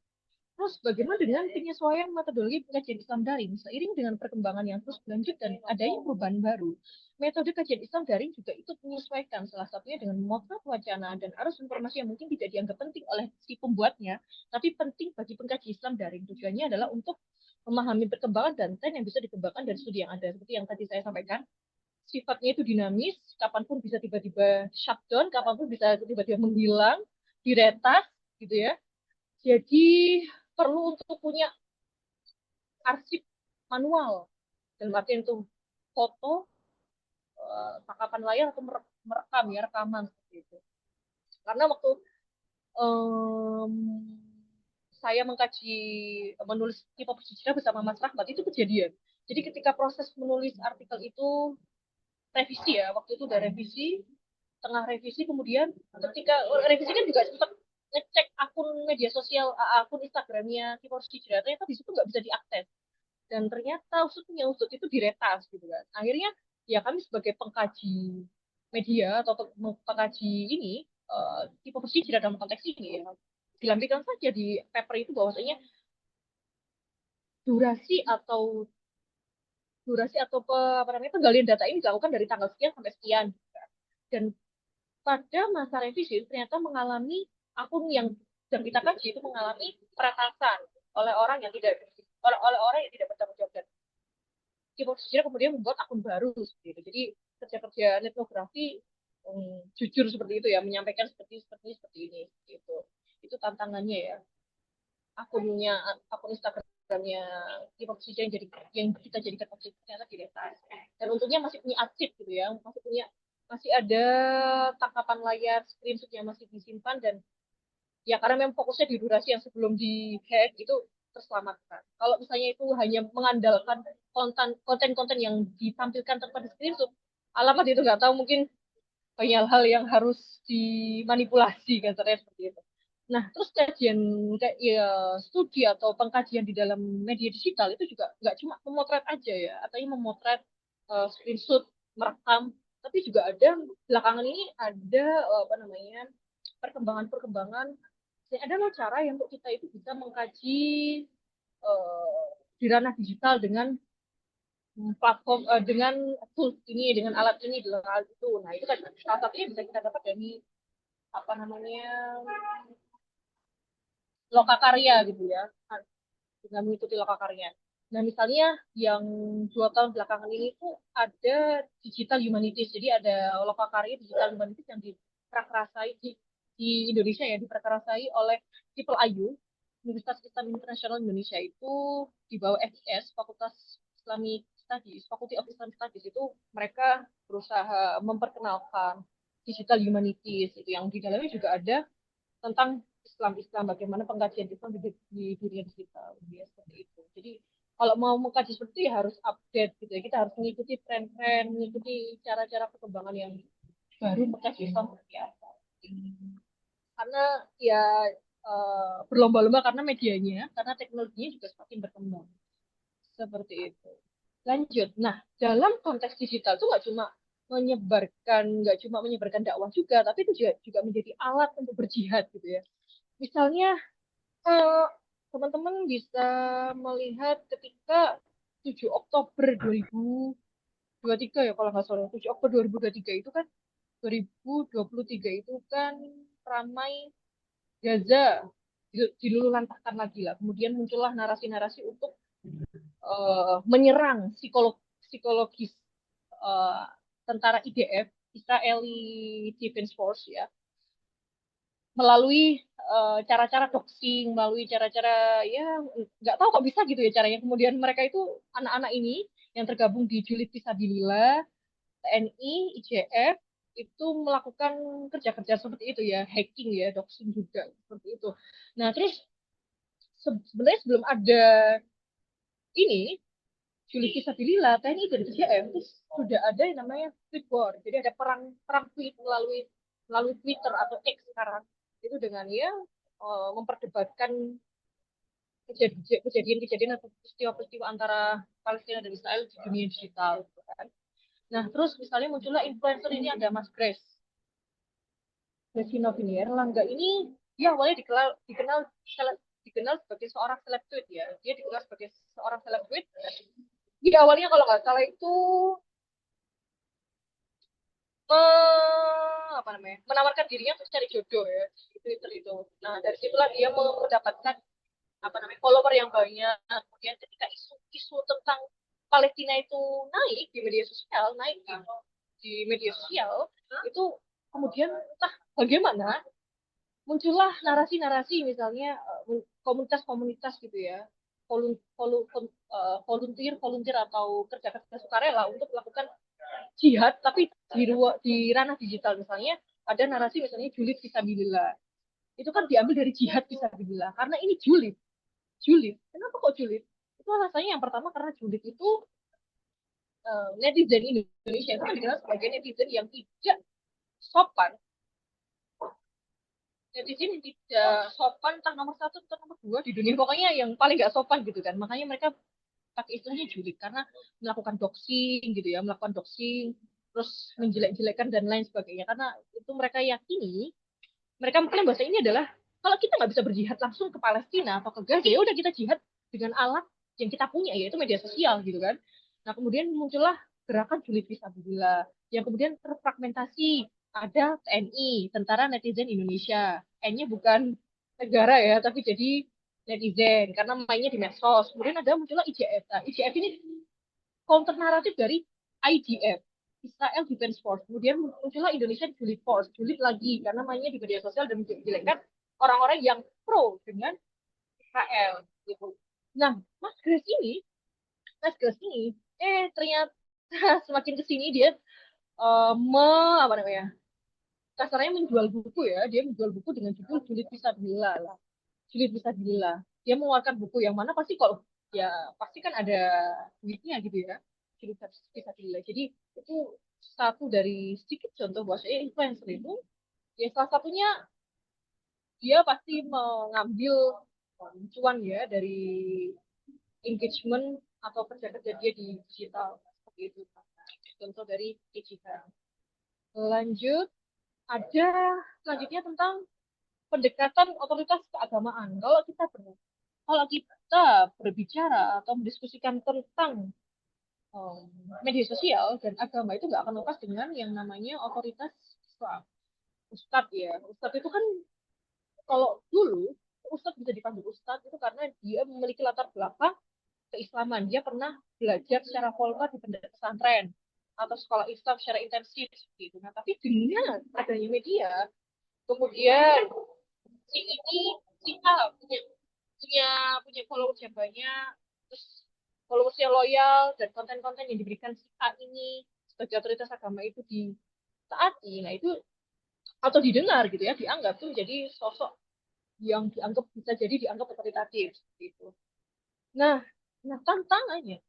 terus bagaimana dengan penyesuaian metodologi kajian Islam daring? Seiring dengan perkembangan yang terus berlanjut dan adanya perubahan baru, metode kajian Islam daring juga ikut menyesuaikan, salah satunya dengan memotret wacana dan arus informasi yang mungkin tidak dianggap penting oleh si pembuatnya, tapi penting bagi pengkaji Islam daring. Tujuannya adalah untuk memahami perkembangan dan tren yang bisa dikembangkan dari studi yang ada. Seperti yang tadi saya sampaikan, sifatnya itu dinamis, kapanpun bisa tiba-tiba shutdown, kapanpun bisa tiba-tiba menghilang, diretas, gitu ya. Jadi perlu untuk punya arsip manual, dalam artian itu foto, tangkapan layar atau merekam ya, rekaman seperti itu. Karena waktu em, saya menulis K-pop Hijrah bersama Mas Rahmat itu kejadian. Jadi ketika proses menulis artikel itu revisi ya, waktu itu udah revisi, tengah revisi, kemudian ketika revisi kan juga sempat ngecek akun media sosial, akun Instagramnya K-pop Hijrah, ternyata di situ nggak bisa diakses. Dan ternyata usut itu diretas gitu kan. Akhirnya ya kami sebagai pengkaji media atau pengkaji ini, K-pop Hijrah dalam konteks ini ya, dilampirkan saja di paper itu bahwasanya durasi atau apa namanya, penggalian data ini dilakukan dari tanggal sekian sampai sekian. Dan pada masa revisi ternyata mengalami akun yang sedang kita kaji itu mengalami peretasan oleh orang yang tidak bertanggung jawab, dan K-pop Hijrah kemudian membuat akun baru seperti itu. Jadi kerja-kerja etnografi jujur seperti itu ya, menyampaikan seperti ini gitu. Itu tantangannya ya. Akun Instagramnya K-pop Hijrah yang kita jadikan objek ternyata diretas. Dan untungnya masih punya arsip gitu ya, masih ada tangkapan layar, screenshot yang masih disimpan, dan ya karena memang fokusnya di durasi yang sebelum di hack itu terselamatkan. Kalau misalnya itu hanya mengandalkan konten-konten yang ditampilkan tanpa di screenshot, alamat itu nggak tahu, mungkin banyak hal yang harus dimanipulasi kan, seperti itu. Nah, terus ya, studi atau pengkajian di dalam media digital itu juga nggak cuma memotret aja ya, atau memotret screenshot, merekam, tapi juga ada belakangan ini ada apa namanya, perkembangan ada loh cara yang untuk kita itu bisa mengkaji di ranah digital dengan platform, dengan tools ini, dengan alat ini, dengan alat itu. Nah, itu kan salah satunya bisa kita dapat dari apa namanya, lokakarya gitu ya, dengan mengikuti lokakarya. Nah, misalnya yang 2 tahun belakangan ini tuh ada digital humanities, jadi ada lokakarya digital humanities yang diprakarasai di Indonesia ya, diprakarasai oleh Triple IU, Universitas Islam Internasional Indonesia, itu di bawah FIS, Fakultas Islamic Studies, Faculty of Islamic Studies, itu mereka berusaha memperkenalkan digital humanities itu, yang di dalamnya juga ada tentang Islam, bagaimana pengkajian Islam di dunia digital, ya, seperti itu. Jadi kalau mau mengkaji seperti itu ya harus update gitu ya, kita harus mengikuti tren-tren, mengikuti cara-cara perkembangan yang baru mengkaji Islam seperti apa. Karena ya berlomba-lomba, karena medianya, karena teknologinya juga semakin berkembang. Seperti itu. Lanjut. Nah, dalam konteks digital itu nggak cuma menyebarkan dakwah juga, tapi itu juga menjadi alat untuk berjihad gitu ya. Misalnya teman-teman bisa melihat ketika 7 Oktober 2023 ya, kalau nggak salah 7 Oktober 2023 itu kan 2023 itu kan ramai Gaza diluluhlantahkan lagi lah. Kemudian muncullah narasi-narasi untuk menyerang psikologis tentara IDF, Israeli Defense Force ya, melalui cara-cara doxing, melalui cara-cara ya nggak tahu kok bisa gitu ya caranya. Kemudian mereka itu, anak-anak ini yang tergabung di Julid Fisabilillah, TNI, IJF, itu melakukan kerja-kerja seperti itu ya, hacking ya, doxing juga seperti itu. Nah, terus sebenarnya sebelum ada ini Julid Fisabilillah, TNI dan IJF itu sudah ada yang namanya tweet war. Jadi ada perang tweet melalui Twitter atau X sekarang, itu dengan ya memperdebatkan kejadian-kejadian atau peristiwa-peristiwa antara Palestina dan Israel di dunia digital, gitu kan. Nah, terus misalnya muncullah influencer ini, ada Mas Grace Novinier Langga ini, dia awalnya dikenal sebagai seorang seleb tweet ya. Dia dikenal sebagai seorang seleb tweet. Dia awalnya kalau nggak salah itu menawarkan dirinya untuk cari jodoh ya di Twitter itu. Nah, dari situlah dia mendapatkan follower yang banyak. Kemudian ketika isu tentang Palestina itu naik di media sosial, itu kemudian entah bagaimana muncullah narasi-narasi, misalnya komunitas-komunitas gitu ya, volunteer atau kerja-kerja sukarela untuk melakukan jihad, tapi di ranah digital. Misalnya ada narasi misalnya julid fisabilillah, itu kan diambil dari jihad fisabilillah karena ini julid. Kenapa kok julid? Itu alasannya yang pertama karena julid itu netizen Indonesia itu kan dikenal sebagai netizen yang tidak sopan, netizen yang tidak sopan, entah nomor satu atau nomor dua di dunia, pokoknya yang paling nggak sopan gitu kan. Makanya mereka pakai istilahnya julid karena melakukan doxing gitu ya, melakukan doxing, terus menjelek-jelekan dan lain sebagainya. Karena itu mereka yakini, mereka mungkin bahasa ini adalah kalau kita nggak bisa berjihad langsung ke Palestina atau ke Gaza, ya udah kita jihad dengan alat yang kita punya, yaitu media sosial gitu kan. Nah kemudian muncullah gerakan julid fisabilillah yang kemudian terfragmentasi. Ada TNI, Tentara Netizen Indonesia. N-nya bukan negara ya, tapi jadi netizen karena mainnya di medsos. Kemudian ada muncullah IJF. Nah, IJF ini counter naratif dari IDF, Israel Defense Force. Kemudian muncullah Indonesia Julid Force, julid lagi karena mainnya di media sosial dan menjelekkan orang-orang yang pro dengan Israel gitu. Nah, Mas Grace ini ternyata semakin kesini dia apa namanya? Kasarnya menjual buku ya, dia menjual buku dengan judul Julid Fisabilillah lah. Julid Fisabilillah. Dia mengeluarkan buku yang mana pasti kalau ya pasti kan ada duitnya gitu ya. Julid Fisabilillah. Jadi itu satu dari sedikit contoh bahwa influencer itu ya salah satunya dia pasti mengambil cuan ya dari engagement atau kerja-kerja dia di digital seperti itu. Contoh dari Ichikan. Lanjut ada selanjutnya tentang pendekatan otoritas keagamaan. Kalau kita berbicara atau mendiskusikan tentang media sosial dan agama itu nggak akan lepas dengan yang namanya otoritas Islam. Ustadz ya, Ustadz itu kan kalau dulu Ustadz bisa dipanggil Ustadz itu karena dia memiliki latar belakang keislaman. Dia pernah belajar secara formal di pesantren atau sekolah Islam secara intensif gitu. Nah, tapi dengan adanya media, kemudian si ini si A punya punya followers yang banyak, terus followersnya loyal dan konten-konten yang diberikan si A ini sebagai otoritas agama itu ditaati, nah itu atau didengar gitu ya, dianggap tuh jadi sosok yang dianggap otoritatif gitu. Nah, tantangannya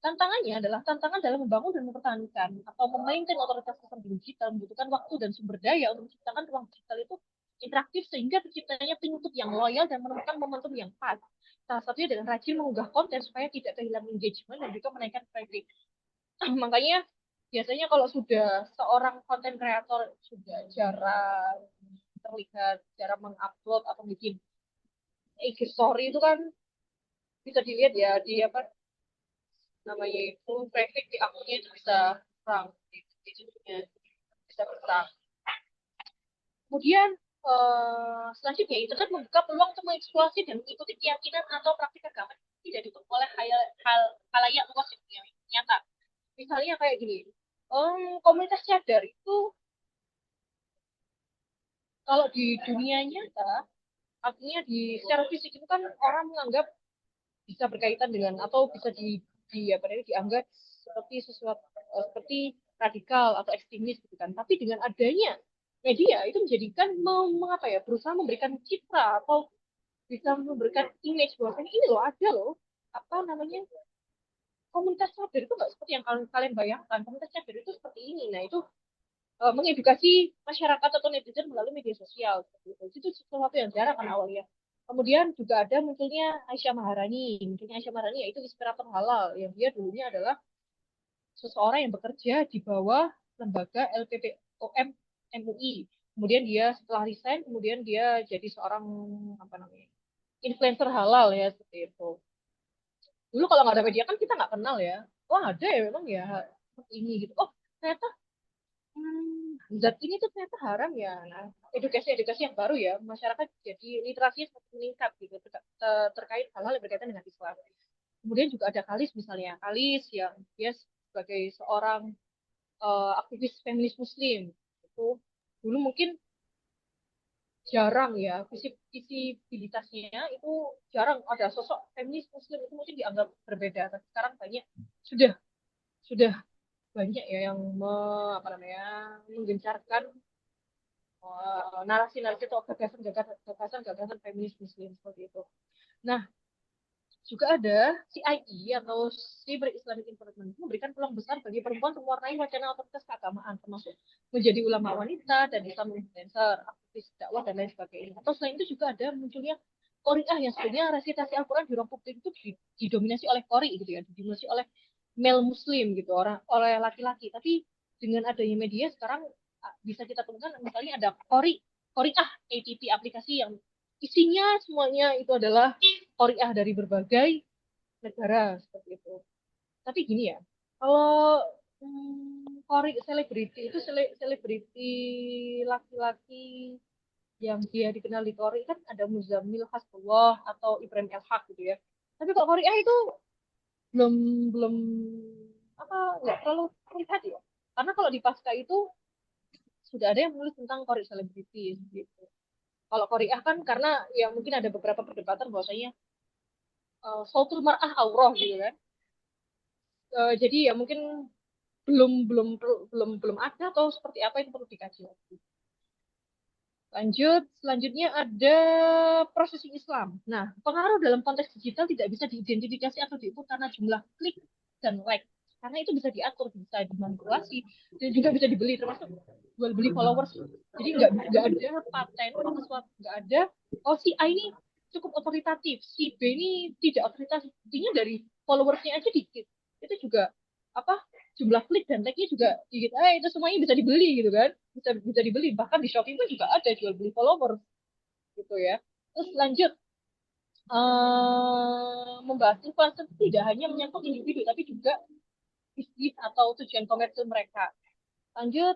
adalah tantangan dalam membangun dan mempertahankan atau memaintain otoritas sistem digital membutuhkan waktu dan sumber daya untuk menciptakan ruang digital itu interaktif sehingga terciptanya pengikut yang loyal dan menemukan momentum yang pas. Salah satunya dengan rajin mengunggah konten supaya tidak kehilangan engagement dan juga menaikkan traffic. Makanya biasanya kalau sudah seorang konten kreator sudah jarang terlihat, jarang mengupload atau bikin IG story itu kan bisa dilihat ya di apa namanya itu traffic di akunnya itu bisa kurang di situnya bisa berkurang. Kemudian selanjutnya internet membuka peluang untuk mengeksplorasi dan mengikuti keyakinan atau praktik agama tidak ditutup oleh halayak luas di dunia nyata. Misalnya kayak gini, komunitas cadar itu kalau di dunia nyata artinya di secara fisik itu kan orang menganggap bisa berkaitan dengan atau bisa dianggap seperti sesuatu seperti radikal atau ekstremis gitu kan. Tapi dengan adanya media itu menjadikan mengapa ya berusaha memberikan citra atau bisa memberikan image bahwa ini loh ada loh apa namanya komunitas cadar itu nggak seperti yang kalian bayangkan. Komunitas cadar itu seperti ini. Nah itu mengedukasi masyarakat atau netizen melalui media sosial. Itu sesuatu yang jarang kan awalnya. Kemudian juga ada munculnya Aisyah Maharani. Munculnya Aisyah Maharani yaitu inspirator halal. Yang dia dulunya adalah seseorang yang bekerja di bawah lembaga LPPOM MUI. Kemudian dia setelah resign, kemudian dia jadi seorang apa namanya influencer halal ya seperti itu. Dulu kalau nggak ada media kan kita nggak kenal ya. Wah ada ya memang ya seperti ini gitu. Oh ternyata zat ini tuh ternyata haram ya. Nah, edukasi-edukasi yang baru ya, masyarakat jadi literasinya semakin meningkat gitu terkait hal-hal yang berkaitan dengan Islam. Kemudian juga ada Kalis misalnya, Kalis yang dia sebagai seorang aktivis feminis Muslim itu dulu mungkin jarang ya visibilitasnya itu jarang ada sosok feminis muslim itu mungkin dianggap berbeda. Tapi sekarang banyak sudah sudah banyak ya yang apa namanya menggencarkan narasi-narasi atau gagasan-gagasan feminis muslim seperti itu. Nah, juga ada CIE atau Cyber Islamic Environment memberikan peluang besar bagi perempuan untuk mewarnai wacana otoritas keagamaan termasuk menjadi ulama wanita dan Islam influencer, aktivis dakwah dan lain sebagainya. Atau selain itu juga ada munculnya Qoriah yang sebenarnya resitasi Al-Quran di ruang publik itu didominasi oleh Qori gitu ya, didominasi oleh male muslim gitu, orang oleh laki-laki. Tapi dengan adanya media sekarang bisa kita temukan misalnya ada Qoriah ATP aplikasi yang isinya semuanya itu adalah Qoriah dari berbagai negara seperti itu. Tapi gini ya, kalau Qori selebriti itu selebriti laki-laki yang dia dikenal di Qori kan ada Muzammil Hasbullah atau Ibrahim El Haq gitu ya. Tapi kalau Qoriah itu belum belum apa nggak terlalu terlihat ya. Karena kalau di Pasca itu sudah ada yang menulis tentang Qori selebriti gitu. Kalau Qoriah kan karena ya mungkin ada beberapa perdebatan bahwasanya Sautul Mar'ah Aurah gitu kan. Jadi ya mungkin belum belum belum ada atau seperti apa itu perlu dikaji lagi. Lanjut, selanjutnya ada prosesi Islam. Nah, pengaruh dalam konteks digital tidak bisa diidentifikasi atau diukur karena jumlah klik dan like. Karena itu bisa diatur, bisa dimanipulasi, dan juga bisa dibeli, termasuk jual beli followers. Jadi nggak ada paten atau sesuatu, nggak ada. Oh si A ini cukup otoritatif, si B ini tidak otoritatif. Intinya dari followersnya aja dikit. Itu juga apa jumlah klik dan like-nya juga dikit. Itu semuanya bisa dibeli gitu kan, bisa dibeli. Bahkan di Shopee pun juga ada jual beli follower gitu ya. Terus lanjut membahas influencer tidak hanya menyangkut individu tapi juga bisnis atau tujuan komersil mereka. Lanjut,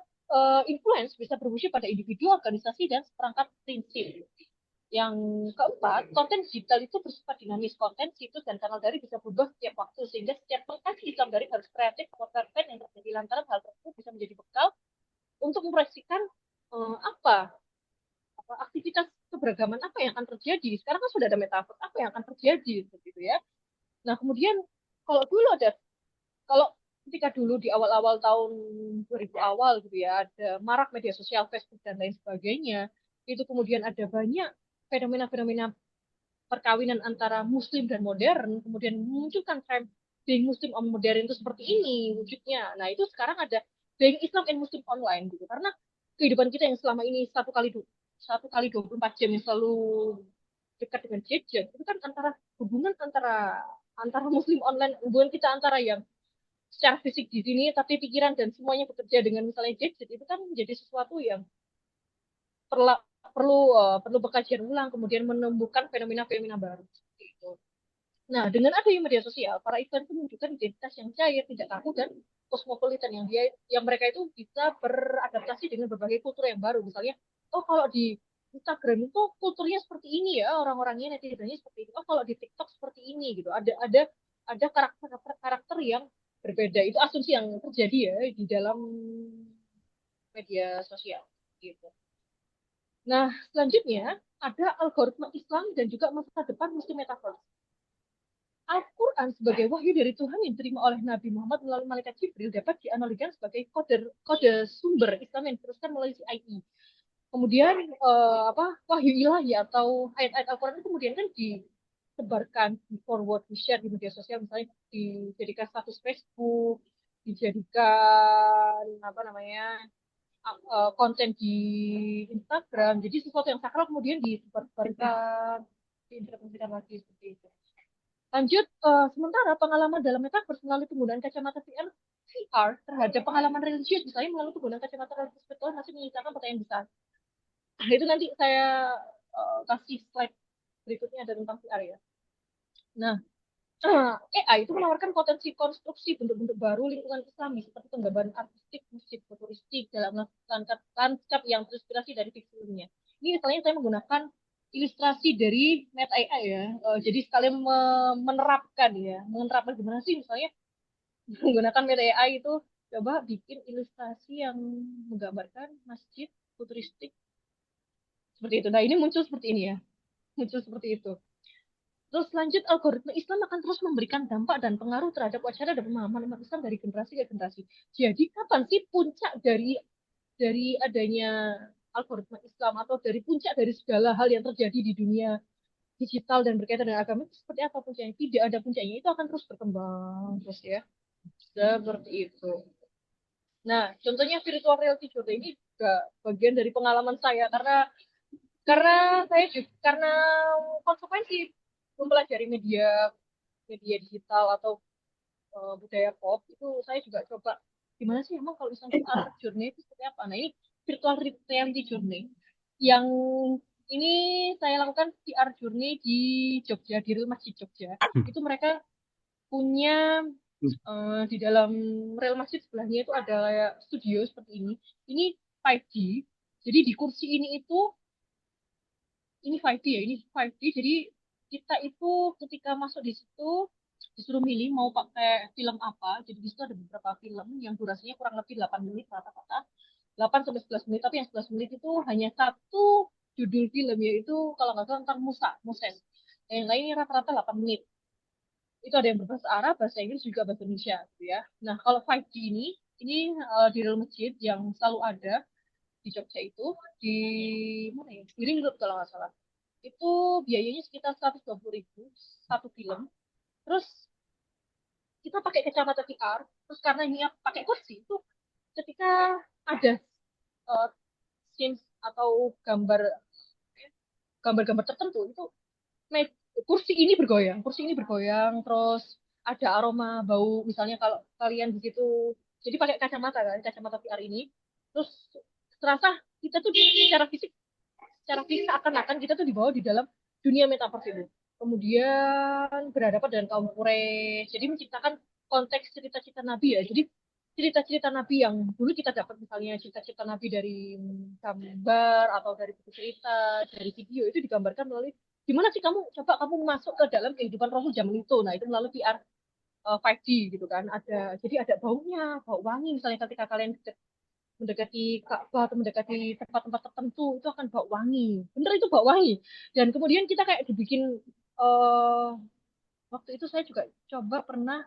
influence bisa berfungsi pada individu, organisasi, dan seperangkat prinsip. Yang keempat, konten digital itu bersifat dinamis. Konten, situs, dan kanal daring bisa berubah setiap waktu, sehingga setiap pengkaji Islam daring harus kreatif memotretkan yang terjadi lantaran hal tersebut bisa menjadi bekal untuk memproyeksikan apa aktivitas keberagaman apa yang akan terjadi. Sekarang kan sudah ada metaverse, apa yang akan terjadi, begitu ya. Nah, kemudian kalau ketika dulu di awal-awal tahun 2000 awal gitu ya, ada marak media sosial, Facebook dan lain sebagainya, itu kemudian ada banyak fenomena-fenomena perkawinan antara muslim dan modern, kemudian memunculkan tren being muslim on modern itu seperti ini wujudnya. Nah, itu sekarang ada being Islam and Muslim online gitu. Karena kehidupan kita yang selama ini satu kali 24 jam yang selalu dekat dengan gadget, itu kan hubungan antara antara muslim online, hubungan kita antara yang secara fisik di sini tapi pikiran dan semuanya bekerja dengan misalnya gadget itu kan menjadi sesuatu yang perlu perlu pengkajian ulang kemudian menumbuhkan fenomena-fenomena baru gitu. Nah, dengan adanya media sosial, para influencer menunjukkan identitas yang cair, tidak kaku dan kosmopolitan yang mereka itu bisa beradaptasi dengan berbagai kultur yang baru. Misalnya, oh kalau di Instagram itu kulturnya seperti ini ya, orang-orangnya netizennya seperti ini. Oh kalau di TikTok seperti ini gitu. Ada karakter yang berbeda. Itu asumsi yang terjadi ya di dalam media sosial gitu. Nah, selanjutnya ada algoritma Islam dan juga masa depan Muslim Metaverse. Al-Quran sebagai wahyu dari Tuhan yang diterima oleh Nabi Muhammad melalui malaikat Jibril dapat dianalogikan sebagai kode sumber Islam yang diteruskan melalui CIE. Kemudian wahyu ilahi atau ayat-ayat Al-Quran itu kemudian kan disebarkan, di forward, di share di media sosial, misalnya dijadikan status Facebook, dijadikan konten di Instagram. Jadi sesuatu yang sakral kemudian disebarkan, diinterpretasikan lagi seperti itu. Lanjut, sementara pengalaman dalam metaverse melalui penggunaan kacamata VR terhadap pengalaman religius, misalnya melalui penggunaan kacamata religius virtual masih menyisakan pertanyaan besar. Nah, itu nanti saya kasih slide berikutnya ada tentang VR ya. Nah, AI itu menawarkan potensi konstruksi bentuk-bentuk baru lingkungan Islami seperti penggambaran artistik, musik, futuristik dalam lanskap yang terinspirasi dari filmnya. Ini misalnya saya menggunakan ilustrasi dari Net AI ya. Jadi sekalian menerapkan gimana sih misalnya menggunakan Net AI itu coba bikin ilustrasi yang menggambarkan masjid futuristik Seperti itu. Nah, ini muncul seperti ini ya. Muncul seperti itu. Terus lanjut, algoritma Islam akan terus memberikan dampak dan pengaruh terhadap wacana dan pemahaman umat Islam dari generasi ke generasi. Jadi kapan sih puncak dari adanya algoritma Islam atau dari puncak dari segala hal yang terjadi di dunia digital dan berkaitan dengan agama itu seperti apa puncaknya? Tidak ada puncaknya, itu akan terus berkembang terus ya. Seperti itu. Nah, contohnya virtual reality journey ini juga bagian dari pengalaman saya karena saya juga karena konsekuensi mempelajari media media digital atau budaya pop itu saya juga coba gimana sih emang kalau misalnya VR journey itu seperti apa. Nah, ini virtual reality journey yang ini saya lakukan VR journey di Jogja, di Real Masjid Jogja. Itu mereka punya di dalam Real Masjid sebelahnya itu ada kayak studio seperti ini. Ini 5D. Jadi di kursi ini 5D ya, ini 5D. Jadi kita itu ketika masuk di situ disuruh milih mau pakai film apa. Jadi di situ ada beberapa film yang durasinya kurang lebih 8 menit rata-rata. 8 sampai 11 menit, tapi yang 11 menit itu hanya satu judul film yaitu kalau nggak salah tentang Moses. Yang lainnya rata-rata 8 menit. Itu ada yang berbahasa Arab, bahasa Inggris juga bahasa Indonesia gitu ya. Nah, kalau 5G ini di dalam masjid yang selalu ada di Jogja itu di mana ya? Di Ring Road kalau nggak salah. Itu biayanya sekitar 120.000 satu film. Terus kita pakai kacamata VR, terus karena ini pakai kursi itu ketika ada uh, scenes atau gambar-gambar tertentu itu kursi ini bergoyang, terus ada aroma bau misalnya kalau kalian begitu jadi pakai kacamata kan, kacamata VR ini, terus terasa kita tuh secara fisik akan kita tuh dibawa di dalam dunia metaverse itu. Kemudian berhadapan dengan kaum Quraisy. Jadi menciptakan konteks cerita-cerita Nabi ya. Jadi cerita-cerita Nabi yang dulu kita dapat misalnya cerita-cerita Nabi dari gambar atau dari buku cerita, dari video itu digambarkan melalui gimana sih kamu masuk ke dalam kehidupan Rasul zaman itu. Nah, itu melalui VR 5D gitu kan. Jadi ada baunya, bau wangi misalnya ketika kalian mendekati Ka'bah atau mendekati tempat-tempat tertentu itu akan bau wangi. Bener itu bau wangi. Dan kemudian kita kayak dibikin uh, waktu itu saya juga coba pernah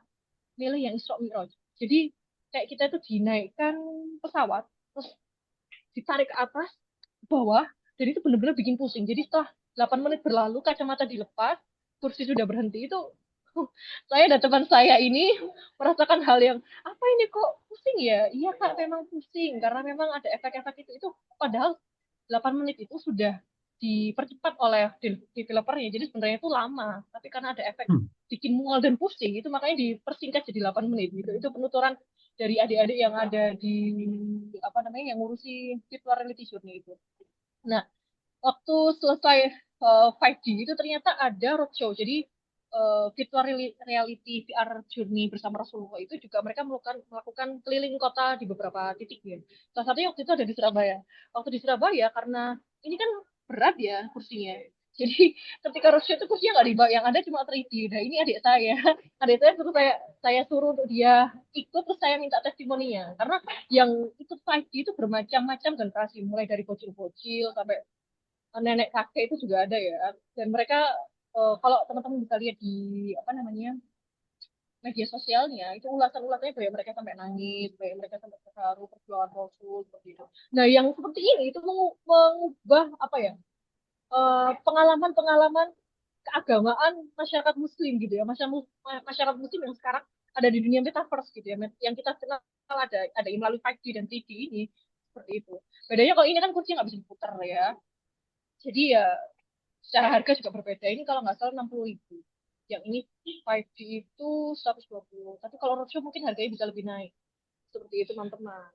milih yang Isra Mi'raj. Jadi kayak kita itu dinaikkan pesawat terus ditarik ke atas, ke bawah, dan itu benar-benar bikin pusing. Jadi setelah 8 menit berlalu, kacamata dilepas, kursi sudah berhenti, itu saya dan teman saya ini merasakan hal yang apa ini kok pusing ya? Iya kak, memang pusing karena memang ada efek-efek itu padahal 8 menit itu sudah dipercepat oleh developernya. Jadi sebenarnya itu lama, tapi karena ada efek bikin mual dan pusing itu makanya dipersingkat jadi 8 menit gitu. Itu penuturan dari adik-adik yang ada di apa namanya yang ngurusi virtual reality show-nya itu. Nah, waktu selesai 5G itu ternyata ada roadshow. Jadi virtual reality VR journey bersama Rasulullah itu juga mereka melakukan keliling kota di beberapa titik ya. Salah satunya waktu itu ada di Surabaya. Waktu di Surabaya karena ini kan berat ya kursinya. Jadi ketika roadshow itu kursinya nggak dibawa, yang ada cuma 3D. Nah ini adik saya suruh untuk dia ikut terus saya minta testimoninya karena yang ikut 5D itu bermacam-macam generasi mulai dari bocil-bocil sampai nenek kakek itu juga ada ya dan mereka kalau teman-teman bisa lihat di apa namanya media sosialnya itu ulasan-ulasannya banyak mereka sampai nangis, banyak mereka sampai terharu perjuangan Rasul seperti itu. Nah yang seperti ini itu mengubah apa ya pengalaman-pengalaman keagamaan masyarakat Muslim gitu ya, masyarakat Muslim yang sekarang ada di dunia metaverse gitu ya, yang kita kenal ada yang melalui 5G dan 3D ini seperti itu. Bedanya kalau ini kan kursi nggak bisa diputar ya, jadi ya secara harga juga berbeda. Ini kalau nggak salah 60.000. Yang ini 5G itu 120. Tapi kalau roadshow mungkin harganya bisa lebih naik. Seperti itu teman-teman.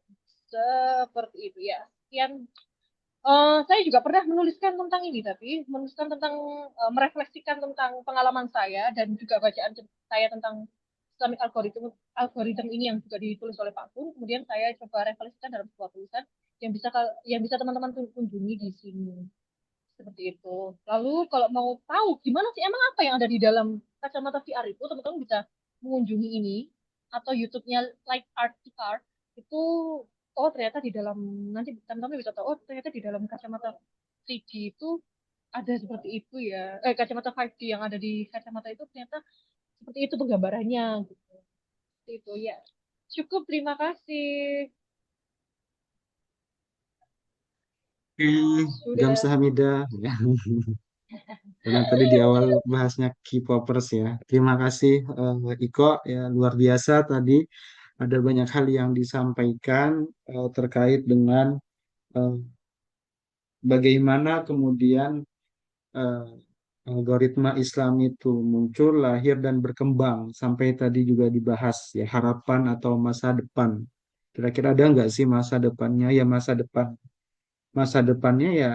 Seperti itu ya. Sekian. Saya juga pernah menuliskan tentang ini, tapi menuliskan tentang merefleksikan tentang pengalaman saya dan juga bacaan saya tentang Islamic algorithm ini yang juga ditulis oleh Pak Kun. Kemudian saya coba refleksikan dalam sebuah tulisan yang bisa teman-teman kunjungi di sini. Seperti itu. Lalu kalau mau tahu gimana sih emang apa yang ada di dalam kacamata VR itu, teman-teman bisa mengunjungi ini atau YouTube-nya Like Art VR itu oh ternyata di dalam nanti teman-teman bisa tahu oh ternyata di dalam kacamata 3D itu ada seperti itu ya. Kacamata 5D yang ada di kacamata itu ternyata seperti itu penggambarannya gitu. Itu ya. Cukup, terima kasih. Sudah. Gamsahamnida ya. Karena tadi di awal bahasnya K-popers ya. Terima kasih Iko ya, luar biasa tadi ada banyak hal yang disampaikan terkait dengan eh, bagaimana kemudian eh, algoritma Islam itu muncul, lahir dan berkembang sampai tadi juga dibahas ya harapan atau masa depan. Kira-kira ada nggak sih masa depannya? Ya masa depannya ya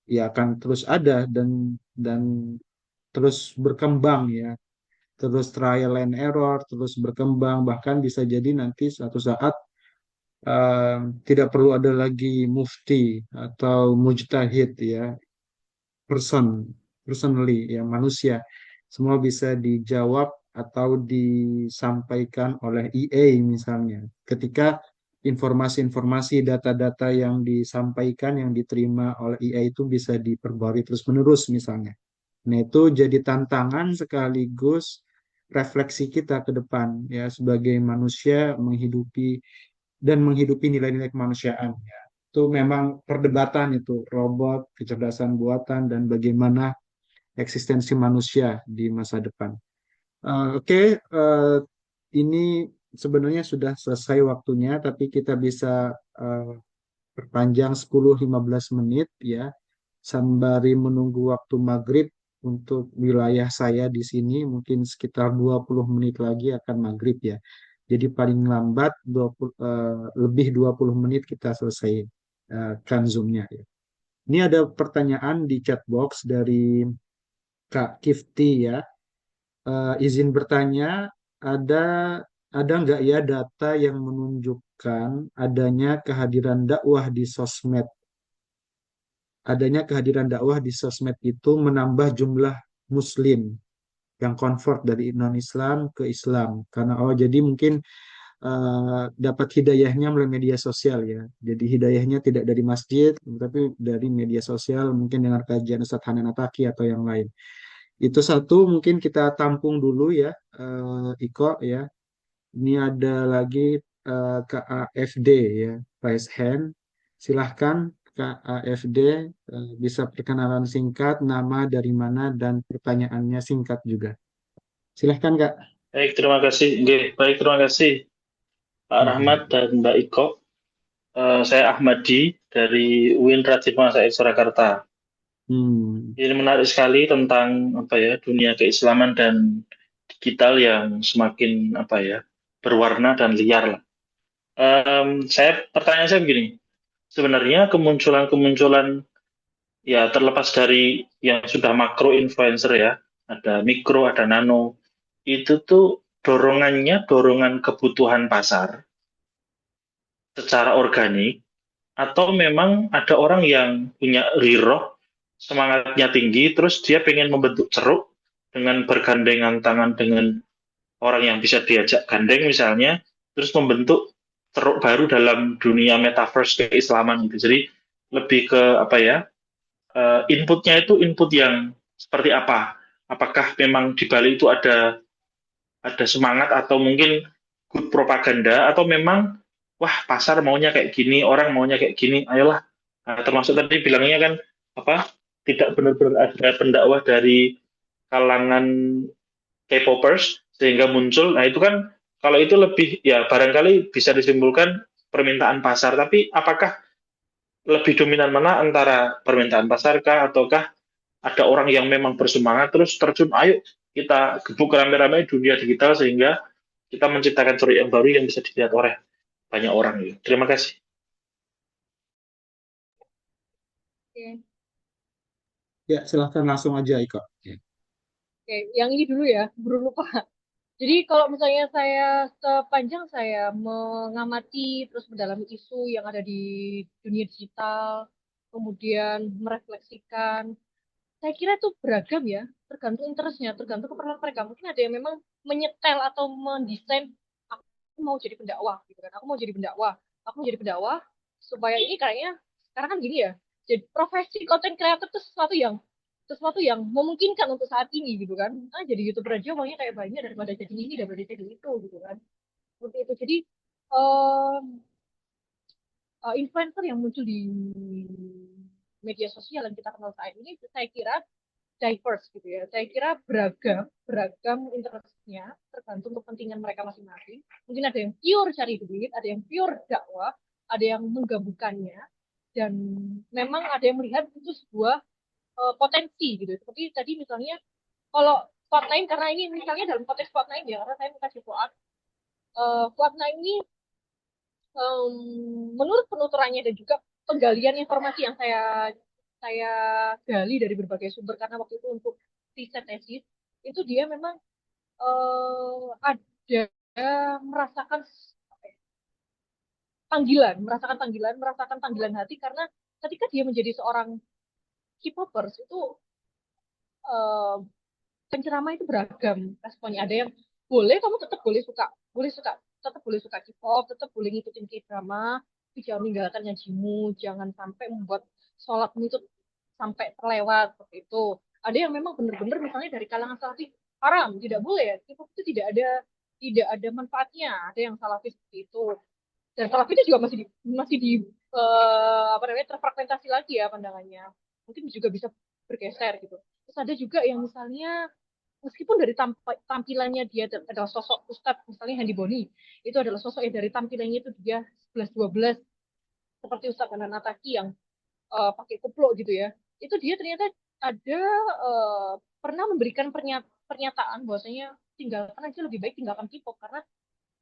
ya akan terus ada dan terus berkembang ya, terus trial and error, terus berkembang, bahkan bisa jadi nanti suatu saat tidak perlu ada lagi mufti atau mujtahid ya, person, personally ya manusia, semua bisa dijawab atau disampaikan oleh EA misalnya. Ketika informasi-informasi, data-data yang disampaikan, yang diterima oleh EA itu bisa diperbarui terus-menerus misalnya. Nah, itu jadi tantangan sekaligus refleksi kita ke depan ya sebagai manusia menghidupi nilai-nilai kemanusiaan ya. Itu memang perdebatan itu robot, kecerdasan buatan dan bagaimana eksistensi manusia di masa depan. Oke, ini sebenarnya sudah selesai waktunya tapi kita bisa perpanjang 10-15 menit ya sembari menunggu waktu maghrib untuk wilayah saya di sini mungkin sekitar 20 menit lagi akan maghrib ya. Jadi paling lambat 20, lebih 20 menit kita selesai kan Zoom-nya ya. Ini ada pertanyaan di chat box dari Kak Kifti ya. Izin bertanya, ada ada nggak ya data yang menunjukkan adanya kehadiran dakwah di sosmed itu menambah jumlah muslim yang convert dari non-Islam ke Islam karena jadi mungkin dapat hidayahnya melalui media sosial ya. Jadi hidayahnya tidak dari masjid tapi dari media sosial mungkin dengan kajian Ustadz Hanan Ataki atau yang lain. Itu satu mungkin kita tampung dulu ya Iko ya. Ini ada lagi KAFD ya, raise hand. Silahkan KAFD bisa perkenalan singkat, nama dari mana dan pertanyaannya singkat juga. Silahkan Kak. Baik, terima kasih. Nggih, baik, terima kasih Pak Rahmat dan Mbak Iko. Saya Ahmadi dari UIN Radit Masai Surakarta. Ini menarik sekali tentang dunia keislaman dan digital yang semakin berwarna dan liar lah. Pertanyaan saya begini, sebenarnya kemunculan ya terlepas dari yang sudah makro influencer ya, ada mikro, ada nano, itu tuh dorongan kebutuhan pasar secara organik atau memang ada orang yang punya riroh, semangatnya tinggi, terus dia pengen membentuk ceruk dengan bergandengan tangan dengan orang yang bisa diajak gandeng misalnya, terus membentuk ceruk baru dalam dunia metaverse keislaman gitu. Jadi lebih ke inputnya itu input yang seperti apa? Apakah memang di balik itu ada semangat atau mungkin good propaganda atau memang wah pasar maunya kayak gini, orang maunya kayak gini, ayolah. Nah, termasuk tadi bilangnya kan tidak benar-benar ada pendakwah dari kalangan K-popers sehingga muncul. Nah, itu kan kalau itu lebih ya barangkali bisa disimpulkan permintaan pasar, tapi apakah lebih dominan mana antara permintaan pasar kah ataukah ada orang yang memang bersemangat terus terjun, ayo kita gebuk rame-rame dunia digital sehingga kita menciptakan ceruk yang baru yang bisa dilihat oleh banyak orang gitu. Terima kasih. Oke. Ya, silahkan langsung aja Iko. Oke, yang ini dulu ya, buru lupa. Jadi kalau misalnya saya sepanjang saya mengamati terus mendalami isu yang ada di dunia digital, kemudian merefleksikan, saya kira itu beragam ya, tergantung interestnya, tergantung keperluan mereka. Mungkin ada yang memang menyetel atau mendesain, aku mau jadi pendakwah, gitu kan? Aku mau jadi pendakwah supaya ini kayaknya sekarang kan gini ya, Jadi profesi content creator itu sesuatu yang memungkinkan untuk saat ini gitu kan. Jadi YouTuber aja uangnya kayak banyak daripada jadi ini daripada jadi itu gitu kan. Seperti itu. Jadi eh influencer yang muncul di media sosial yang kita kenal saat ini saya kira diverse gitu ya. Saya kira beragam interestnya tergantung kepentingan mereka masing-masing. Mungkin ada yang pure cari duit, ada yang pure dakwah, ada yang menggabungkannya, dan memang ada yang melihat itu sebuah potensi gitu. Seperti tadi misalnya kalau Fortnite karena ini misalnya dalam konteks Fortnite ya karena saya kasih Fuad. Fortnite ini menurut penuturannya dan juga penggalian informasi yang saya gali dari berbagai sumber karena waktu itu untuk riset tesis itu dia memang ada merasakan apa ya, merasakan panggilan hati karena ketika dia menjadi seorang K-popers itu eh, penceramah itu beragam responnya. Ada yang boleh kamu tetap boleh suka, tetap boleh suka K-pop, tetap boleh ngikutin K-drama, tapi jangan meninggalkan ngajimu, jangan sampai membuat sholatmu itu sampai terlewat seperti itu. Ada yang memang benar-benar misalnya dari kalangan salafi haram, tidak boleh ya, K-pop itu tidak ada manfaatnya. Ada yang salafi seperti itu. Dan salafi itu juga masih di apa namanya terfragmentasi lagi ya pandangannya. Mungkin juga bisa bergeser gitu. Terus ada juga yang misalnya meskipun dari tampilannya dia adalah sosok Ustadz misalnya Handi Boni itu adalah sosok yang dari tampilannya itu dia 11-12 seperti Ustadz Hanan Ataki yang pakai kupluk gitu ya itu dia ternyata ada pernah memberikan pernyataan bahwasanya tinggalkan aja lebih baik tinggalkan K-pop karena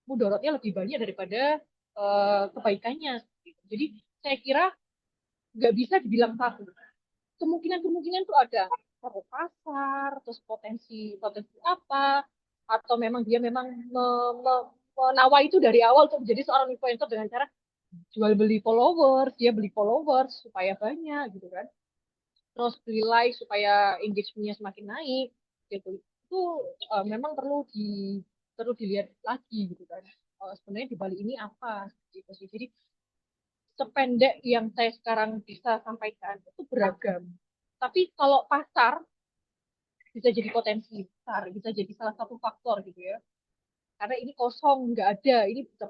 mudorotnya lebih banyak daripada kebaikannya jadi saya kira nggak bisa dibilang satu kemungkinan-kemungkinan itu ada atau pasar, terus potensi potensi apa, atau memang dia memang menawar itu dari awal untuk menjadi seorang influencer dengan cara jual beli followers, dia beli followers supaya banyak gitu kan, terus beli like supaya engagementnya semakin naik gitu. Itu memang perlu dilihat lagi gitu kan. Sebenarnya di Bali ini apa gitu sih. Jadi sependek yang saya sekarang bisa sampaikan itu beragam. Tapi kalau pasar bisa jadi potensi besar, bisa jadi salah satu faktor gitu ya. Karena ini kosong, nggak ada, ini bisa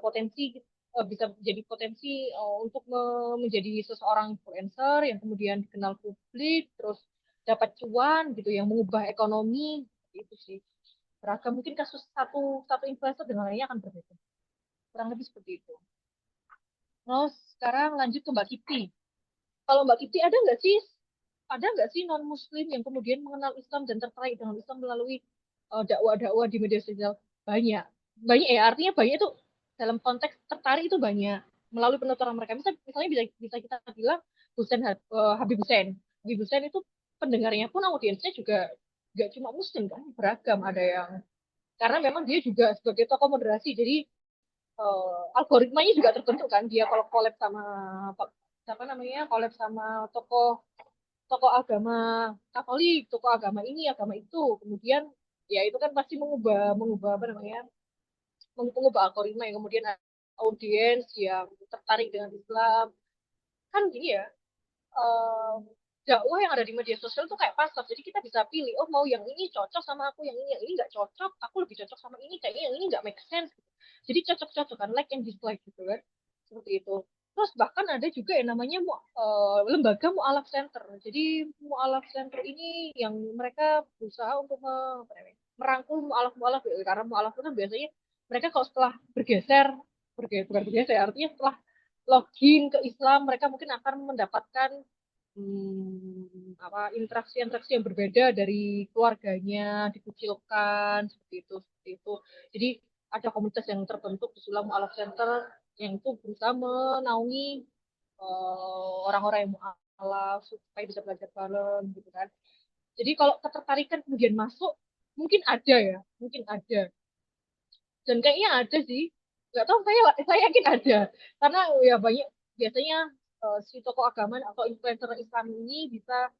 bisa jadi potensi untuk menjadi seseorang influencer yang kemudian dikenal publik, terus dapat cuan gitu, yang mengubah ekonomi itu sih. Beragam mungkin kasus satu satu influencer dengan lainnya akan berbeda. Kurang lebih seperti itu. Terus sekarang lanjut ke Mbak Kiti. Kalau Mbak Kiti ada nggak sih non Muslim yang kemudian mengenal Islam dan tertarik dengan Islam melalui dakwah-dakwah di media sosial? Banyak, banyak ya. Artinya banyak itu dalam konteks tertarik itu banyak melalui penuturan mereka. Misalnya bisa bisa kita bilang Habib Hussein. Habib Hussein itu pendengarnya pun audiensnya juga nggak cuma Muslim kan, beragam. Ada yang karena memang dia juga sebagai tokoh moderasi, jadi algoritmanya juga terbentuk kan. Dia kalau collab sama apa namanya collab sama tokoh tokoh agama Katolik, tokoh agama ini, agama itu, kemudian ya itu kan pasti mengubah mengubah apa namanya mengubah algoritma yang kemudian audiens yang tertarik dengan Islam kan gini ya eh, dakwah yang ada di media sosial tuh kayak pasar jadi kita bisa pilih oh mau yang ini cocok sama aku yang ini nggak cocok aku lebih cocok sama ini kayaknya yang ini nggak make sense jadi cocok-cocokan like and dislike gitu kan seperti itu terus bahkan ada juga yang namanya lembaga mualaf center jadi mualaf center ini yang mereka berusaha untuk apa namanya, merangkul mualaf-mualaf ya. Karena mualaf itu kan biasanya mereka kalau setelah bukan bergeser artinya setelah login ke Islam mereka mungkin akan mendapatkan apa interaksi-interaksi yang berbeda dari keluarganya dikucilkan seperti itu jadi ada komunitas yang terbentuk di Sulam Mu'alaf Center yang itu berusaha menaungi orang-orang yang mu'alaf supaya bisa belajar bareng gitu kan jadi kalau ketertarikan kemudian masuk mungkin ada dan kayaknya ada sih nggak tahu saya yakin ada karena ya banyak biasanya si tokoh agama atau influencer Islam ini bisa